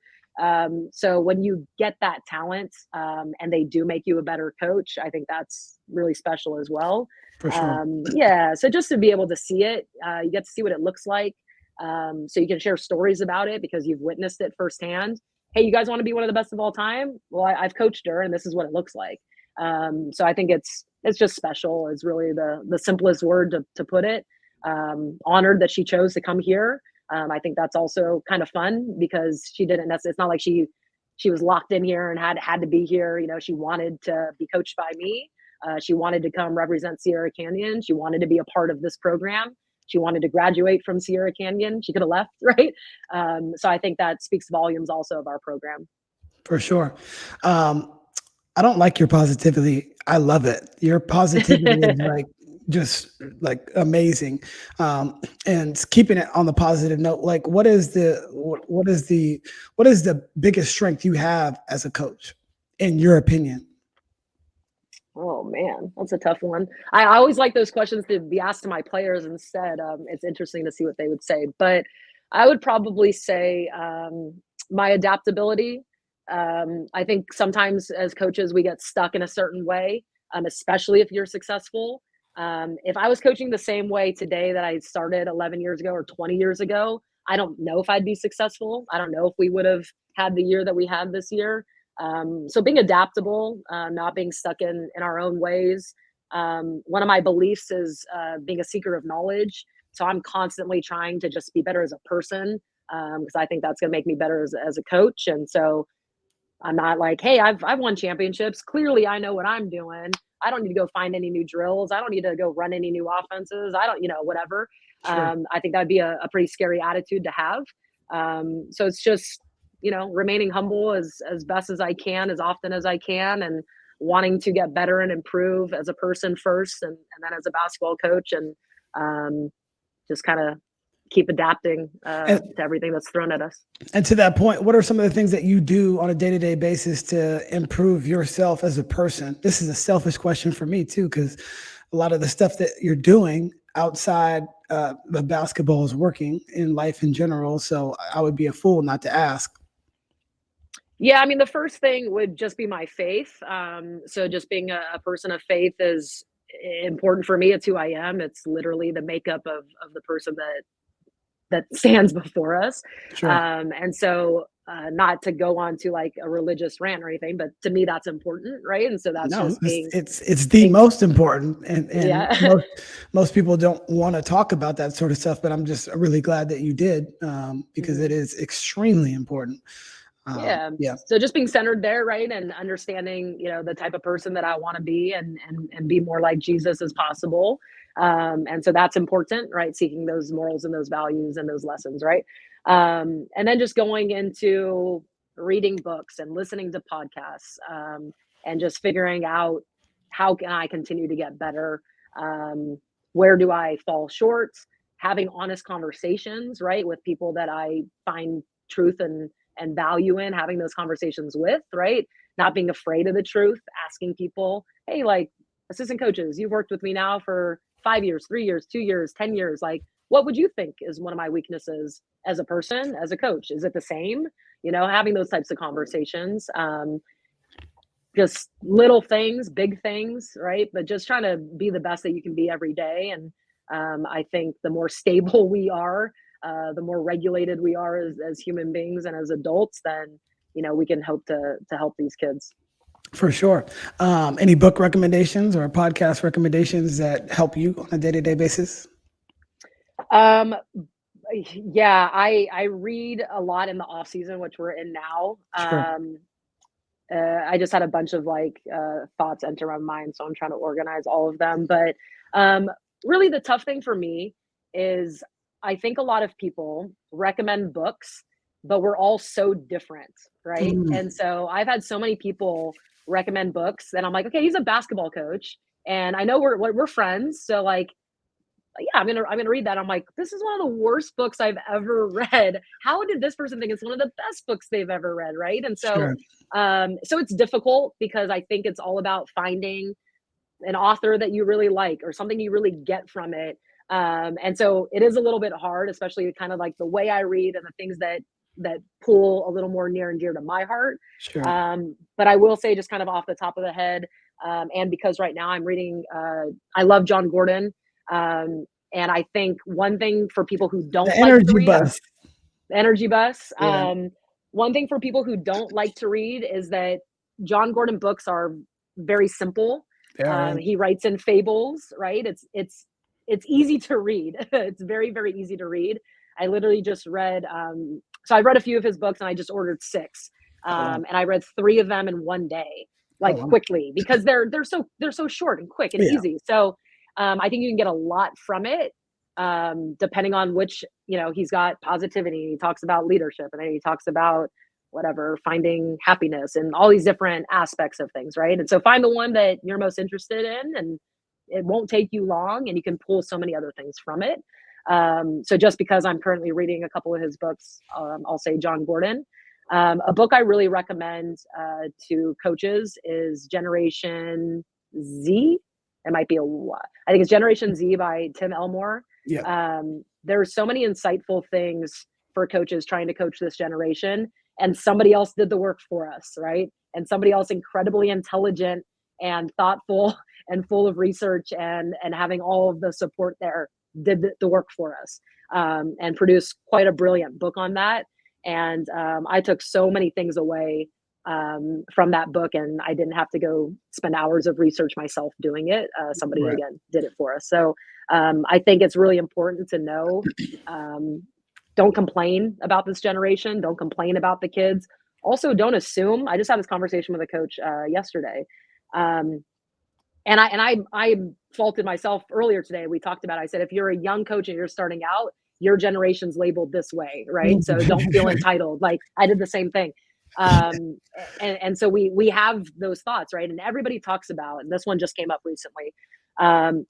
So when you get that talent, and they do make you a better coach, I think that's really special as well. For sure. Yeah. So just to be able to see it, you get to see what it looks like. So you can share stories about it because you've witnessed it firsthand. Hey, you guys want to be one of the best of all time? Well, I've coached her, and this is what it looks like. So I think it's just special is really the simplest word to put it. Honored that she chose to come here. I think that's also kind of fun because she didn't necessarily, it's not like she was locked in here and had to be here. You know, she wanted to be coached by me. She wanted to come represent Sierra Canyon. She wanted to be a part of this program. She wanted to graduate from Sierra Canyon. She could have left, right? So I think that speaks volumes also of our program. For sure. I don't like your positivity. I love it. Your positivity is like just like amazing. And keeping it on the positive note, like what is the biggest strength you have as a coach, in your opinion? Oh man, that's a tough one. I always like those questions to be asked to my players instead. It's interesting to see what they would say, but I would probably say my adaptability. I think sometimes as coaches we get stuck in a certain way, especially if you're successful. If I was coaching the same way today that I started 11 years ago or 20 years ago, I don't know if I'd be successful. I don't know if we would have had the year that we had this year. So being adaptable, not being stuck in our own ways. One of my beliefs is being a seeker of knowledge. So I'm constantly trying to just be better as a person because I think that's going to make me better as a coach. And so I'm not like, hey, I've won championships. Clearly, I know what I'm doing. I don't need to go find any new drills. I don't need to go run any new offenses. I don't, whatever. Sure. I think that'd be a pretty scary attitude to have. So it's just, remaining humble as best as I can, as often as I can, and wanting to get better and improve as a person first, and then as a basketball coach, and just kind of keep adapting to everything that's thrown at us. And to that point, what are some of the things that you do on a day-to-day basis to improve yourself as a person? This is a selfish question for me too, because a lot of the stuff that you're doing outside the basketball is working in life in general. So I would be a fool not to ask. Yeah, I mean, the first thing would just be my faith. So just being a person of faith is important for me. It's who I am. It's literally the makeup of the person that stands before us. Sure. And so not to go on to like a religious rant or anything, but to me that's important, right? And so that's just being it's the most important, and yeah. most people don't want to talk about that sort of stuff, but I'm just really glad that you did, because it is extremely important. Yeah. Yeah. So just being centered there, right? And understanding, the type of person that I want to be, and be more like Jesus as possible. And so that's important, right? Seeking those morals and those values and those lessons, right? And then just going into reading books and listening to podcasts, and just figuring out how can I continue to get better? Where do I fall short? Having honest conversations, right, with people that I find truth and value in, having those conversations with, right? Not being afraid of the truth, asking people, hey, like assistant coaches, you've worked with me now for 5 years, 3 years, 2 years, 10 years. Like, what would you think is one of my weaknesses as a person, as a coach? Is it the same? Having those types of conversations. Just little things, big things, right? But just trying to be the best that you can be every day. And I think the more stable we are, the more regulated we are as human beings and as adults, then we can hope to help these kids. For sure. Any book recommendations or podcast recommendations that help you on a day-to-day basis? Yeah, I read a lot in the off season, which we're in now. Sure. I just had a bunch of thoughts enter my mind, so I'm trying to organize all of them. But really, the tough thing for me is I think a lot of people recommend books, but we're all so different, right? And so I've had so many people recommend books, and I'm like, okay, he's a basketball coach, and I know we're friends, so like, yeah, I'm gonna read that. I'm like, this is one of the worst books I've ever read. How did this person think it's one of the best books they've ever read, right? And so, Sure. so it's difficult because I think it's all about finding an author that you really like or something you really get from it. And so it is a little bit hard, especially kind of like the way I read and the things that pull a little more near and dear to my heart. Sure. But I will say, just kind of off the top of the head, and because right now I'm reading, I love John Gordon. And I think one thing for people who don't The like to energy read, bus. energy bus. Yeah. One thing for people who don't like to read is that John Gordon books are very simple. He writes in fables, right? It's easy to read. It's very, very easy to read. I literally just read, so I read a few of his books and I just ordered 6. And I read 3 of them in one day, quickly, because they're so short and quick and easy. So I think you can get a lot from it, depending on which, he's got positivity. He talks about leadership, and then he talks about whatever, finding happiness and all these different aspects of things, right? And so find the one that you're most interested in, and it won't take you long, and you can pull so many other things from it. So just because I'm currently reading a couple of his books, I'll say John Gordon. A book I really recommend to coaches is Generation Z. It might be I think it's Generation Z by Tim Elmore. Yeah. There are so many insightful things for coaches trying to coach this generation, and somebody else did the work for us, right? And somebody else incredibly intelligent and thoughtful and full of research and having all of the support there did the work for us, and produced quite a brilliant book on that. And I took so many things away from that book, and I didn't have to go spend hours of research myself doing it. Somebody Right. again did it for us. So I think it's really important to know, don't complain about this generation. Don't complain about the kids. Also, don't assume. I just had this conversation with a coach yesterday. And I faulted myself earlier today. We talked about, I said, if you're a young coach and you're starting out, your generation's labeled this way, right? So don't feel entitled. Like I did the same thing. And so we have those thoughts, right? And everybody talks about, and this one just came up recently.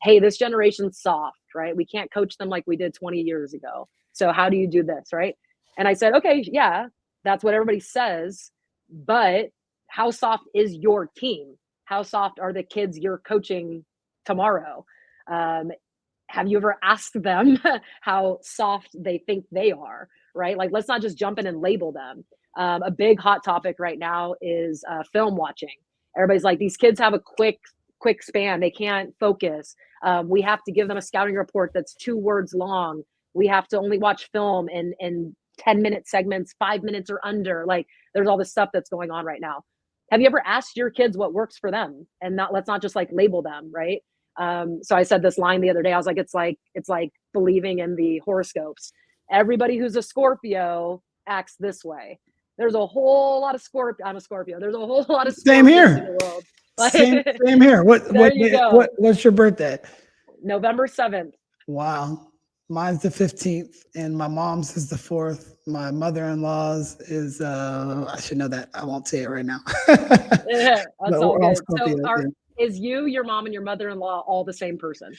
Hey, this generation's soft, right? We can't coach them like we did 20 years ago. So how do you do this, right? And I said, okay, yeah, that's what everybody says, but how soft is your team? How soft are the kids you're coaching tomorrow? Have you ever asked them how soft they think they are, right? Like, let's not just jump in and label them. A big hot topic right now is film watching. Everybody's like, these kids have a quick span. They can't focus. We have to give them a scouting report that's 2 words long. We have to only watch film in 10-minute segments, 5 minutes or under. Like, there's all this stuff that's going on right now. Have you ever asked your kids what works for them? And let's not just like label them, right? So I said this line the other day. I was like, it's like believing in the horoscopes. Everybody who's a Scorpio acts this way. There's a whole lot of Scorpio. I'm a Scorpio. There's a whole lot of Scorpios Same here. in the world. Same here. What's your birthday? November 7th. Wow. Mine's the 15th, and my mom's is the 4th. My mother-in-law's is I should know that. I won't say it right now. Yeah, that's all good. Scorpios, is you, your mom, and your mother-in-law all the same person?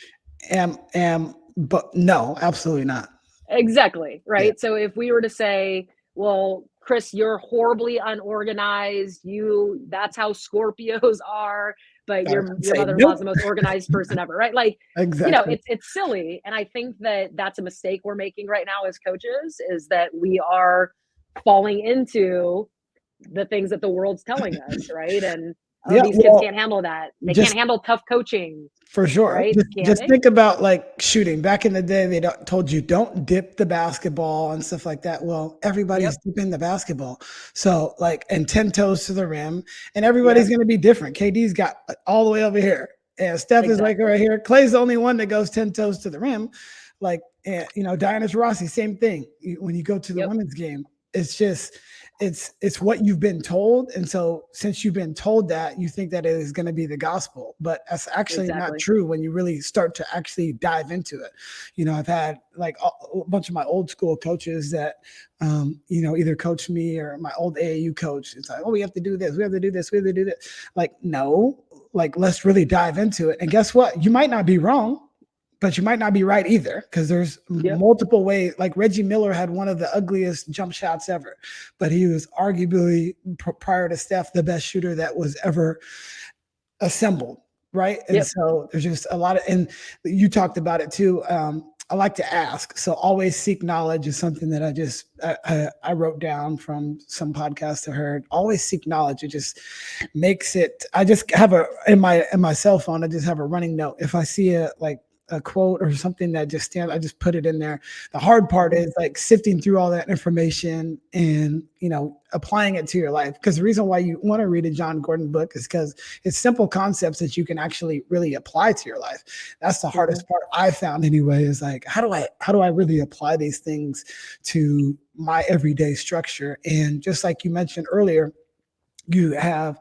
But no, absolutely not. Exactly, right? Yeah. So if we were to say, well, Chris, you're horribly unorganized. That's how Scorpios are, but your mother-in-law's the most organized person ever, right? Like, exactly. It's silly. And I think that that's a mistake we're making right now as coaches, is that we are falling into the things that the world's telling us, right? And these kids can't handle that. They can't handle tough coaching. For sure. Right? Just think about like shooting. Back in the day, they told you don't dip the basketball and stuff like that. Well, everybody's dipping the basketball. So like, and 10 toes to the rim, and everybody's going to be different. KD's got all the way over here, and Steph is like right here. Clay's the only one that goes 10 toes to the rim. Like, Diana Taurasi, same thing. When you go to the women's game, it's just, it's what you've been told. And so since you've been told that, you think that it is going to be the gospel, but that's actually not true when you really start to actually dive into it. I've had like a bunch of my old school coaches that, either coached me or my old AAU coach. It's like, oh, we have to do this. We have to do this. We have to do this. Like, no, like, let's really dive into it. And guess what? You might not be wrong, but you might not be right either, because there's multiple ways. Like Reggie Miller had one of the ugliest jump shots ever, but he was arguably, prior to Steph, the best shooter that was ever assembled, right? And so there's just a lot of, and you talked about it too. I like to ask. So always seek knowledge is something that I wrote down from some podcast I heard. Always seek knowledge. It just makes it, I just have in my cell phone, I just have a running note. If I see a quote or something that just stands, I just put it in there. The hard part is like sifting through all that information and, applying it to your life. Because the reason why you want to read a John Gordon book is because it's simple concepts that you can actually really apply to your life. That's the hardest part I found anyway, is like, how do I really apply these things to my everyday structure? And just like you mentioned earlier, you have,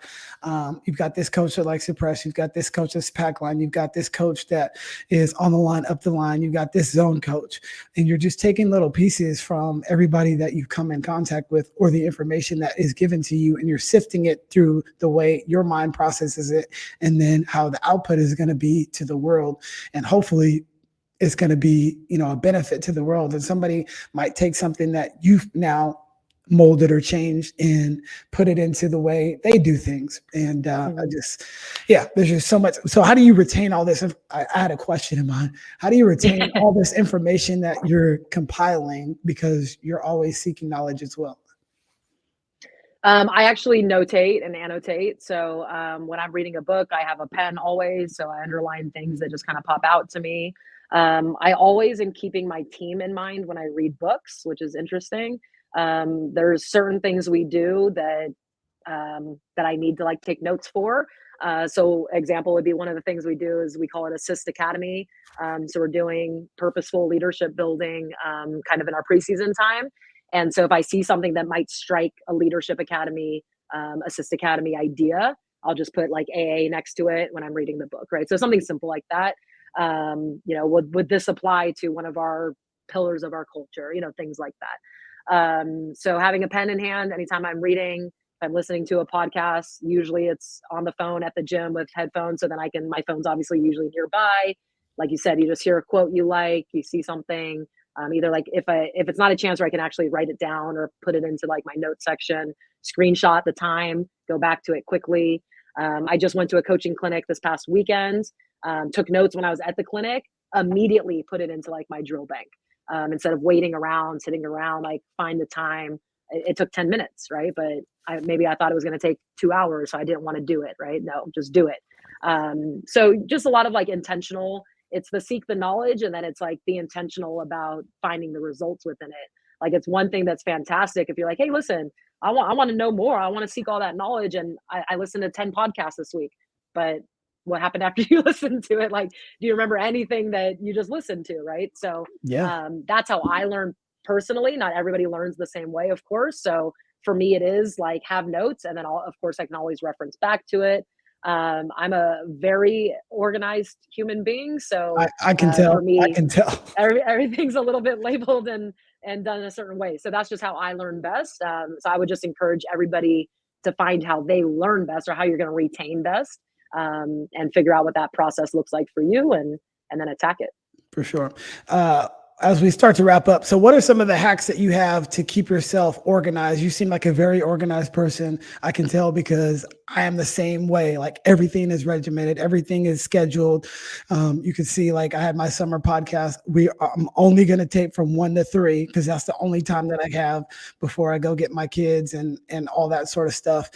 you've got this coach that likes to press. You've got this coach that's pack line. You've got this coach that is on the line, up the line. You've got this zone coach, and you're just taking little pieces from everybody that you've come in contact with, or the information that is given to you, and you're sifting it through the way your mind processes it, and then how the output is going to be to the world. And hopefully it's going to be, a benefit to the world. And somebody might take something that you've now mold it or change and put it into the way they do things. And there's just so much. So how do you retain all this? I had a question in mind. How do you retain all this information that you're compiling, because you're always seeking knowledge as well? I actually notate and annotate. So when I'm reading a book, I have a pen always. So I underline things that just kind of pop out to me. I always am keeping my team in mind when I read books, which is interesting. There's certain things we do that that I need to like take notes for. So example would be one of the things we do is we call it Assist Academy. So we're doing purposeful leadership building kind of in our preseason time. And so if I see something that might strike a leadership academy, Assist Academy idea, I'll just put like AA next to it when I'm reading the book, right? So something simple like that. Would this apply to one of our pillars of our culture? Things like that. So having a pen in hand anytime I'm reading, if I'm listening to a podcast, usually it's on the phone at the gym with headphones. So then my phone's obviously usually nearby. Like you said, you just hear a quote you like, you see something. Either like if it's not a chance where I can actually write it down or put it into like my notes section, screenshot the time, go back to it quickly. I just went to a coaching clinic this past weekend, took notes when I was at the clinic, immediately put it into like my drill bank. Instead of waiting around, sitting around, like find the time. It took 10 minutes, right? But maybe I thought it was going to take 2 hours, so I didn't want to do it, right? No, just do it. So just a lot of like intentional. It's the seek the knowledge, and then it's like the intentional about finding the results within it. Like it's one thing that's fantastic if you're like, hey, listen, I want to know more. I want to seek all that knowledge, and I listened to 10 podcasts this week. But what happened after you listened to it? Like, do you remember anything that you just listened to, right? So that's how I learn personally. Not everybody learns the same way, of course. So for me, it is like have notes, and then of course I can always reference back to it. I'm a very organized human being, so I can tell. for me, I can tell. everything's a little bit labeled and done a certain way. So that's just how I learn best. So I would just encourage everybody to find how they learn best or how you're going to retain best, and figure out what that process looks like for you, and then attack it. For sure. As we start to wrap up, so what are some of the hacks that you have to keep yourself organized? You seem like a very organized person. I can tell because I am the same way. Like everything is regimented, everything is scheduled. You can see, like I had my summer podcast. I'm only going to tape from 1 to 3 because that's the only time that I have before I go get my kids and all that sort of stuff.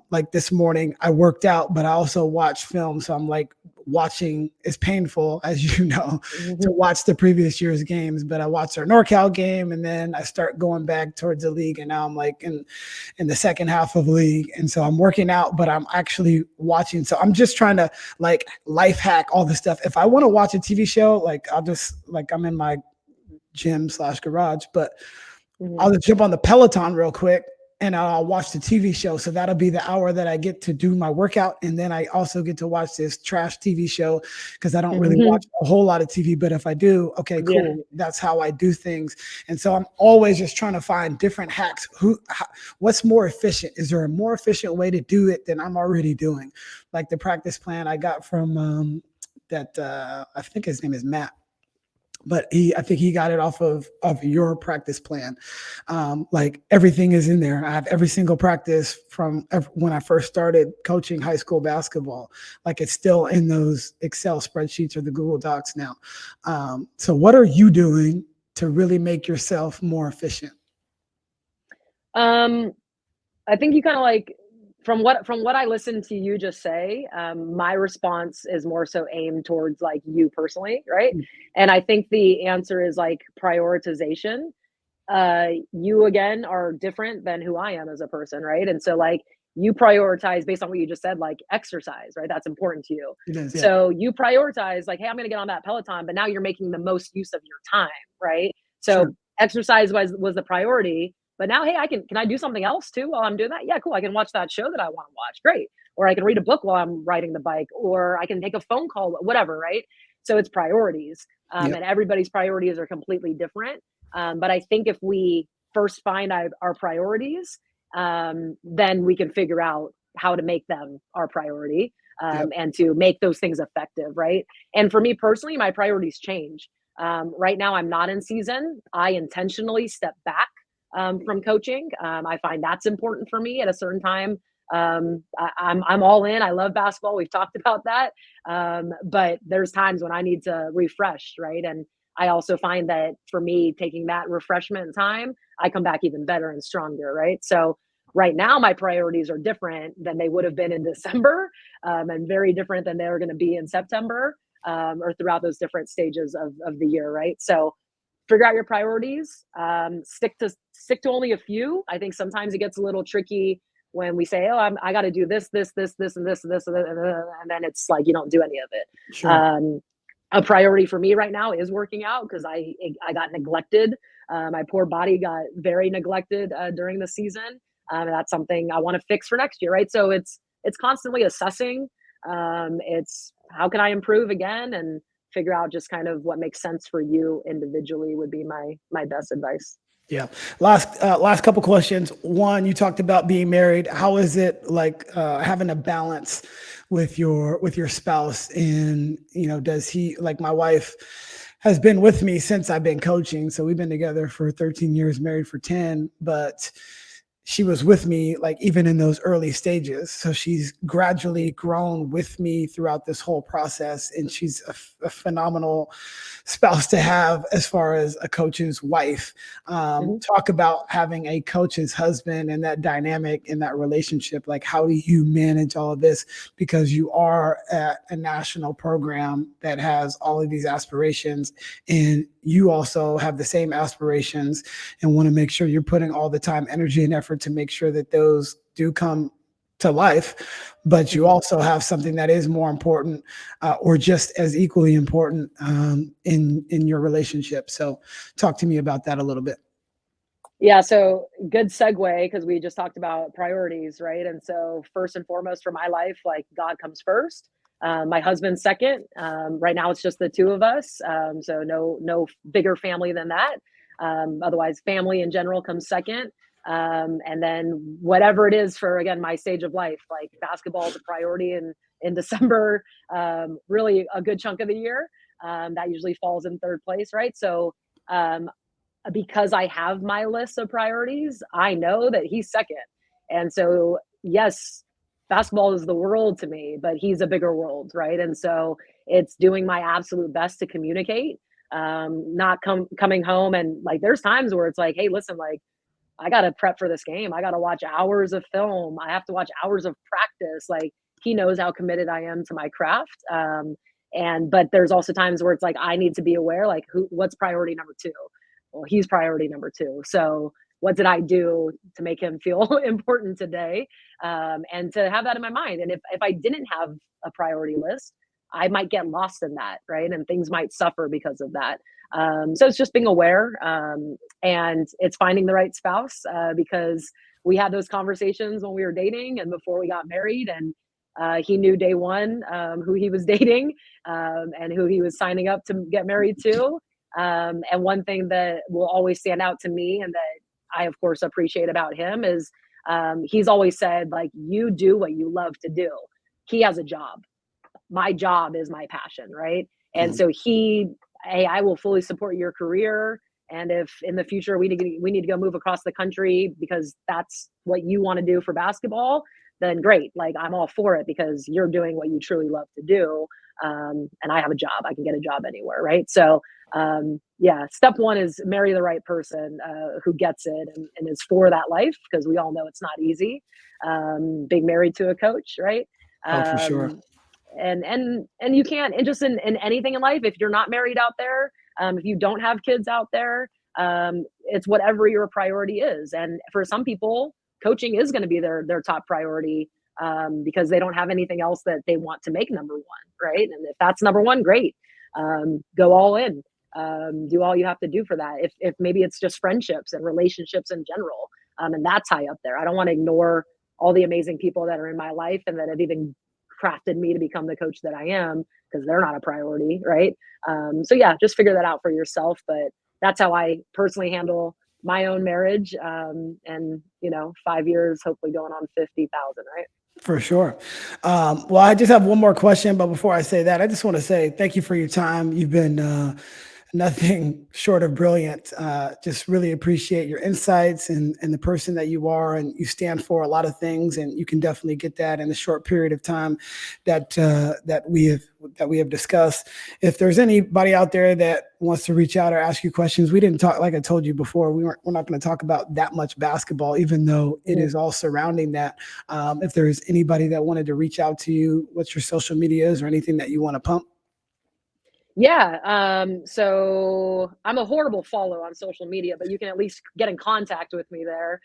Like this morning, I worked out, but I also watched film. So I'm like, watching is painful, as you know, to watch the previous year's games, but I watched our NorCal game, and then I start going back towards the league, and now I'm like in the second half of league, and so I'm working out, but I'm actually watching. So I'm just trying to like life hack all this stuff. If I want to watch a TV show, like I'll just like I'm in my gym / garage, but I'll just jump on the Peloton real quick and I'll watch the TV show. So that'll be the hour that I get to do my workout. And then I also get to watch this trash TV show because I don't really watch a whole lot of TV. But if I do, okay, cool. Yeah. That's how I do things. And so I'm always just trying to find different hacks. What's more efficient? Is there a more efficient way to do it than I'm already doing? Like the practice plan I got from I think his name is Matt. But I think he got it off of your practice plan. Like everything is in there. I have every single practice from when I first started coaching high school basketball. Like it's still in those Excel spreadsheets or the Google Docs now. So what are you doing to really make yourself more efficient? I think you kind of like, from what I listened to you just say, my response is more so aimed towards like you personally, right? And I think the answer is like prioritization. You again are different than who I am as a person, right? And so like you prioritize based on what you just said, like exercise, right? That's important to you. It is, yeah. So you prioritize like, hey, I'm going to get on that Peloton, but now you're making the most use of your time, right? So exercise was the priority. But now, hey, can I do something else too while I'm doing that? Yeah, cool. I can watch that show that I want to watch. Great. Or I can read a book while I'm riding the bike, or I can take a phone call, whatever, right? So it's priorities. And everybody's priorities are completely different. But I think if we first find our priorities, then we can figure out how to make them our priority, and to make those things effective, right? And for me personally, my priorities change. Right now, I'm not in season. I intentionally step back from coaching. I find that's important for me at a certain time. I'm all in. I love basketball. We've talked about that. But there's times when I need to refresh, right? And I also find that for me, taking that refreshment time, I come back even better and stronger, right? So right now, my priorities are different than they would have been in December, and very different than they're going to be in September, or throughout those different stages of the year, right? So figure out your priorities. Stick to only a few. I think sometimes it gets a little tricky when we say, "Oh, I got to do this, this, this, this, and this, and this, and then it's like you don't do any of it." Sure. A priority for me right now is working out because I got neglected. My poor body got very neglected during the season. And that's something I want to fix for next year, right? So it's constantly assessing. It's how can I improve again and figure out just kind of what makes sense for you individually would be my best advice. Yeah. Last couple questions. One, you talked about being married. How is it like having a balance with your spouse? And does he, like, my wife has been with me since I've been coaching, so we've been together for 13 years, married for 10, but she was with me like even in those early stages. So she's gradually grown with me throughout this whole process. And she's a phenomenal spouse to have as far as a coach's wife. Talk about having a coach's husband and that dynamic in that relationship. Like, how do you manage all of this? Because you are at a national program that has all of these aspirations, and you also have the same aspirations and want to make sure you're putting all the time, energy, and effort to make sure that those do come to life. But you also have something that is more important, or just as equally important, in your relationship. So talk to me about that a little bit. Yeah, so good segue because we just talked about priorities, right? And so first and foremost for my life, like God comes first. My husband second. Right now it's just the two of us. So no bigger family than that. Otherwise, family in general comes second. And then whatever it is for, again, my stage of life, like basketball is a priority in December, really a good chunk of the year. That usually falls in third place, right? So because I have my list of priorities, I know that he's second. And so, yes, basketball is the world to me, but he's a bigger world, right? And so it's doing my absolute best to communicate, not coming home and like there's times where it's like, hey, listen, like I got to prep for this game. I got to watch hours of film. I have to watch hours of practice. Like he knows how committed I am to my craft. But there's also times where it's like I need to be aware, like what's priority number two? Well, he's priority number two. So what did I do to make him feel important today? And to have that in my mind. And if I didn't have a priority list, I might get lost in that, right? And things might suffer because of that. So it's just being aware, and it's finding the right spouse, because we had those conversations when we were dating and before we got married, and he knew day one who he was dating, and who he was signing up to get married to. And one thing that will always stand out to me and that I, of course, appreciate about him is he's always said, like, you do what you love to do. He has a job. My job is my passion, right? And so hey, I will fully support your career. And if in the future we need to go move across the country because that's what you want to do for basketball, then great. Like I'm all for it because you're doing what you truly love to do. And I have a job. I can get a job anywhere, right? So yeah, step one is marry the right person who gets it and is for that life, because we all know it's not easy being married to a coach, right? Oh, for sure. And you can't, and just in anything in life, if you're not married out there, if you don't have kids out there, it's whatever your priority is. And for some people, coaching is going to be their top priority, because they don't have anything else that they want to make number one, right? And if that's number one, great. Go all in. Do all you have to do for that. If maybe it's just friendships and relationships in general, and that's high up there. I don't want to ignore all the amazing people that are in my life and that have even crafted me to become the coach that I am, because they're not a priority, right? So yeah, just figure that out for yourself. But that's how I personally handle my own marriage. And 5 years, hopefully going on 50,000, right? For sure. Well, I just have one more question, but before I say that, I just want to say thank you for your time. You've been nothing short of brilliant. Just really appreciate your insights and the person that you are, and you stand for a lot of things, and you can definitely get that in the short period of time that we have discussed. If there's anybody out there that wants to reach out or ask you questions, we didn't talk, like I told you before, we're not going to talk about that much basketball, even though it is all surrounding that. If there's anybody that wanted to reach out to you, what's your social medias or anything that you want to pump? Yeah. So I'm a horrible follow on social media, but you can at least get in contact with me there.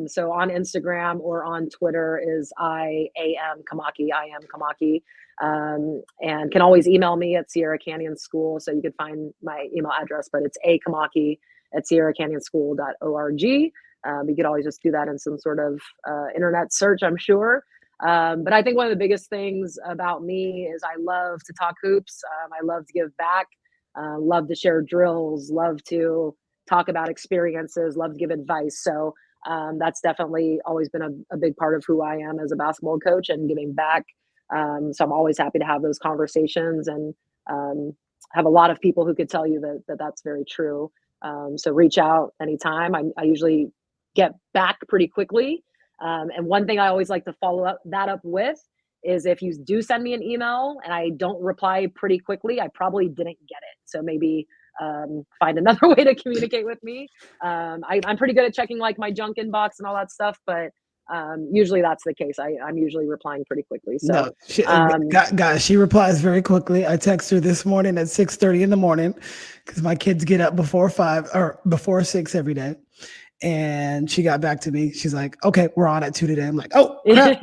So on Instagram or on Twitter is I am Kamaki. And can always email me at Sierra Canyon School. So you could find my email address, but it's akamaki@sierracanyonschool.org. You could always just do that in some sort of internet search, I'm sure. But I think one of the biggest things about me is I love to talk hoops. I love to give back, love to share drills, love to talk about experiences, love to give advice. So that's definitely always been a big part of who I am as a basketball coach and giving back. So I'm always happy to have those conversations, and have a lot of people who could tell you that that's very true. So reach out anytime. I usually get back pretty quickly. And one thing I always like to follow up with is if you do send me an email and I don't reply pretty quickly, I probably didn't get it. So maybe find another way to communicate with me. I'm pretty good at checking like my junk inbox and all that stuff, but usually that's the case. I'm usually replying pretty quickly. So No, guys, she replies very quickly. I text her this morning at 6:30 in the morning because my kids get up before 5 or before 6 every day. And she got back to me. She's like, okay, we're on at 2 today. I'm like, oh, crap.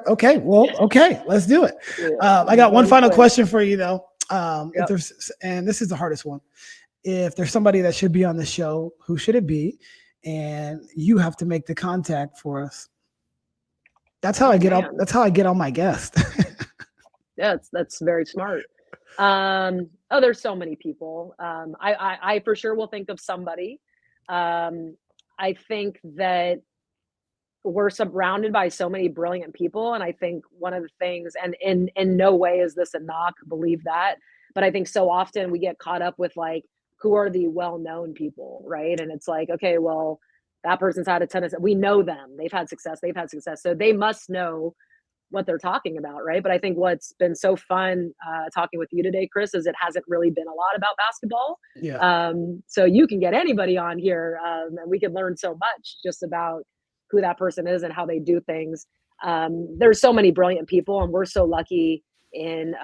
Okay. Well, okay, let's do it. I got one final question for you though. If there's, and this is the hardest one. If there's somebody that should be on the show, who should it be? And you have to make the contact for us. That's how I get on. That's how I get on my guest. Yeah, that's very smart. There's so many people. I for sure will think of somebody. I think that we're surrounded by so many brilliant people. And I think one of the things, and in no way is this a knock, believe that, but I think so often we get caught up with like, who are the well-known people, right? And it's like, okay, well, that person's had a ton of, we know them, they've had success. So they must know what they're talking about, right? But I think what's been so fun talking with you today, Chris, is it hasn't really been a lot about basketball. Yeah. So you can get anybody on here, and we can learn so much just about who that person is and how they do things. There's so many brilliant people, and we're so lucky in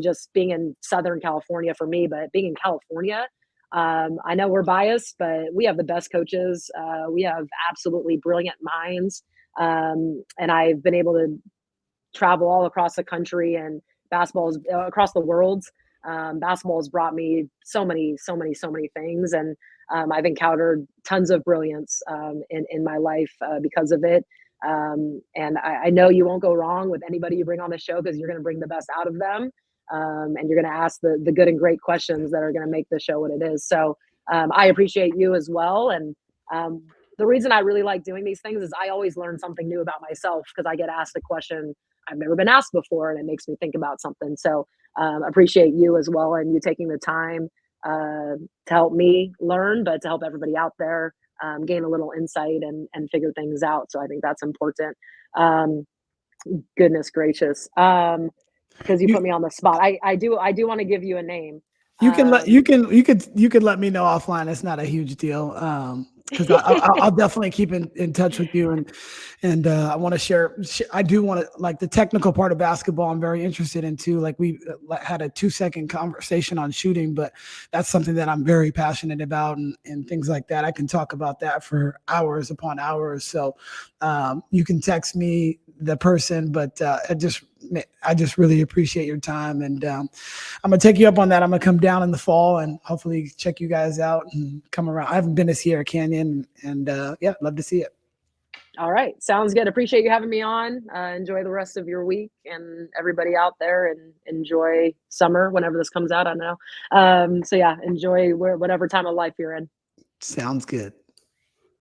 just being in Southern California for me, but being in California, I know we're biased, but we have the best coaches. We have absolutely brilliant minds. And I've been able to travel all across the country, and basketball is across the world. Basketball has brought me so many things. And I've encountered tons of brilliance in my life because of it. And I know you won't go wrong with anybody you bring on the show, because you're going to bring the best out of them. And you're going to ask the good and great questions that are going to make the show what it is. So I appreciate you as well. And the reason I really like doing these things is I always learn something new about myself, because I get asked a question I've never been asked before, and it makes me think about something. So appreciate you as well, and you taking the time to help me learn, but to help everybody out there gain a little insight and figure things out. So I think that's important. Goodness gracious. Because you put me on the spot. I do want to give you a name. You could let me know offline. It's not a huge deal. Because I'll definitely keep in touch with you, and I want to share. I do want to, like, the technical part of basketball I'm very interested in too. Like, we had a 2-second conversation on shooting, but that's something that I'm very passionate about, and things like that. I can talk about that for hours upon hours. So you can text me the person, but I just really appreciate your time, and I'm gonna take you up on that. I'm gonna come down in the fall and hopefully check you guys out and come around. I haven't been to Sierra Canyon, and yeah, love to see it. All right, sounds good. Appreciate you having me on. Enjoy the rest of your week, and everybody out there, and enjoy summer whenever this comes out. I don't know. So yeah, enjoy whatever time of life you're in. Sounds good.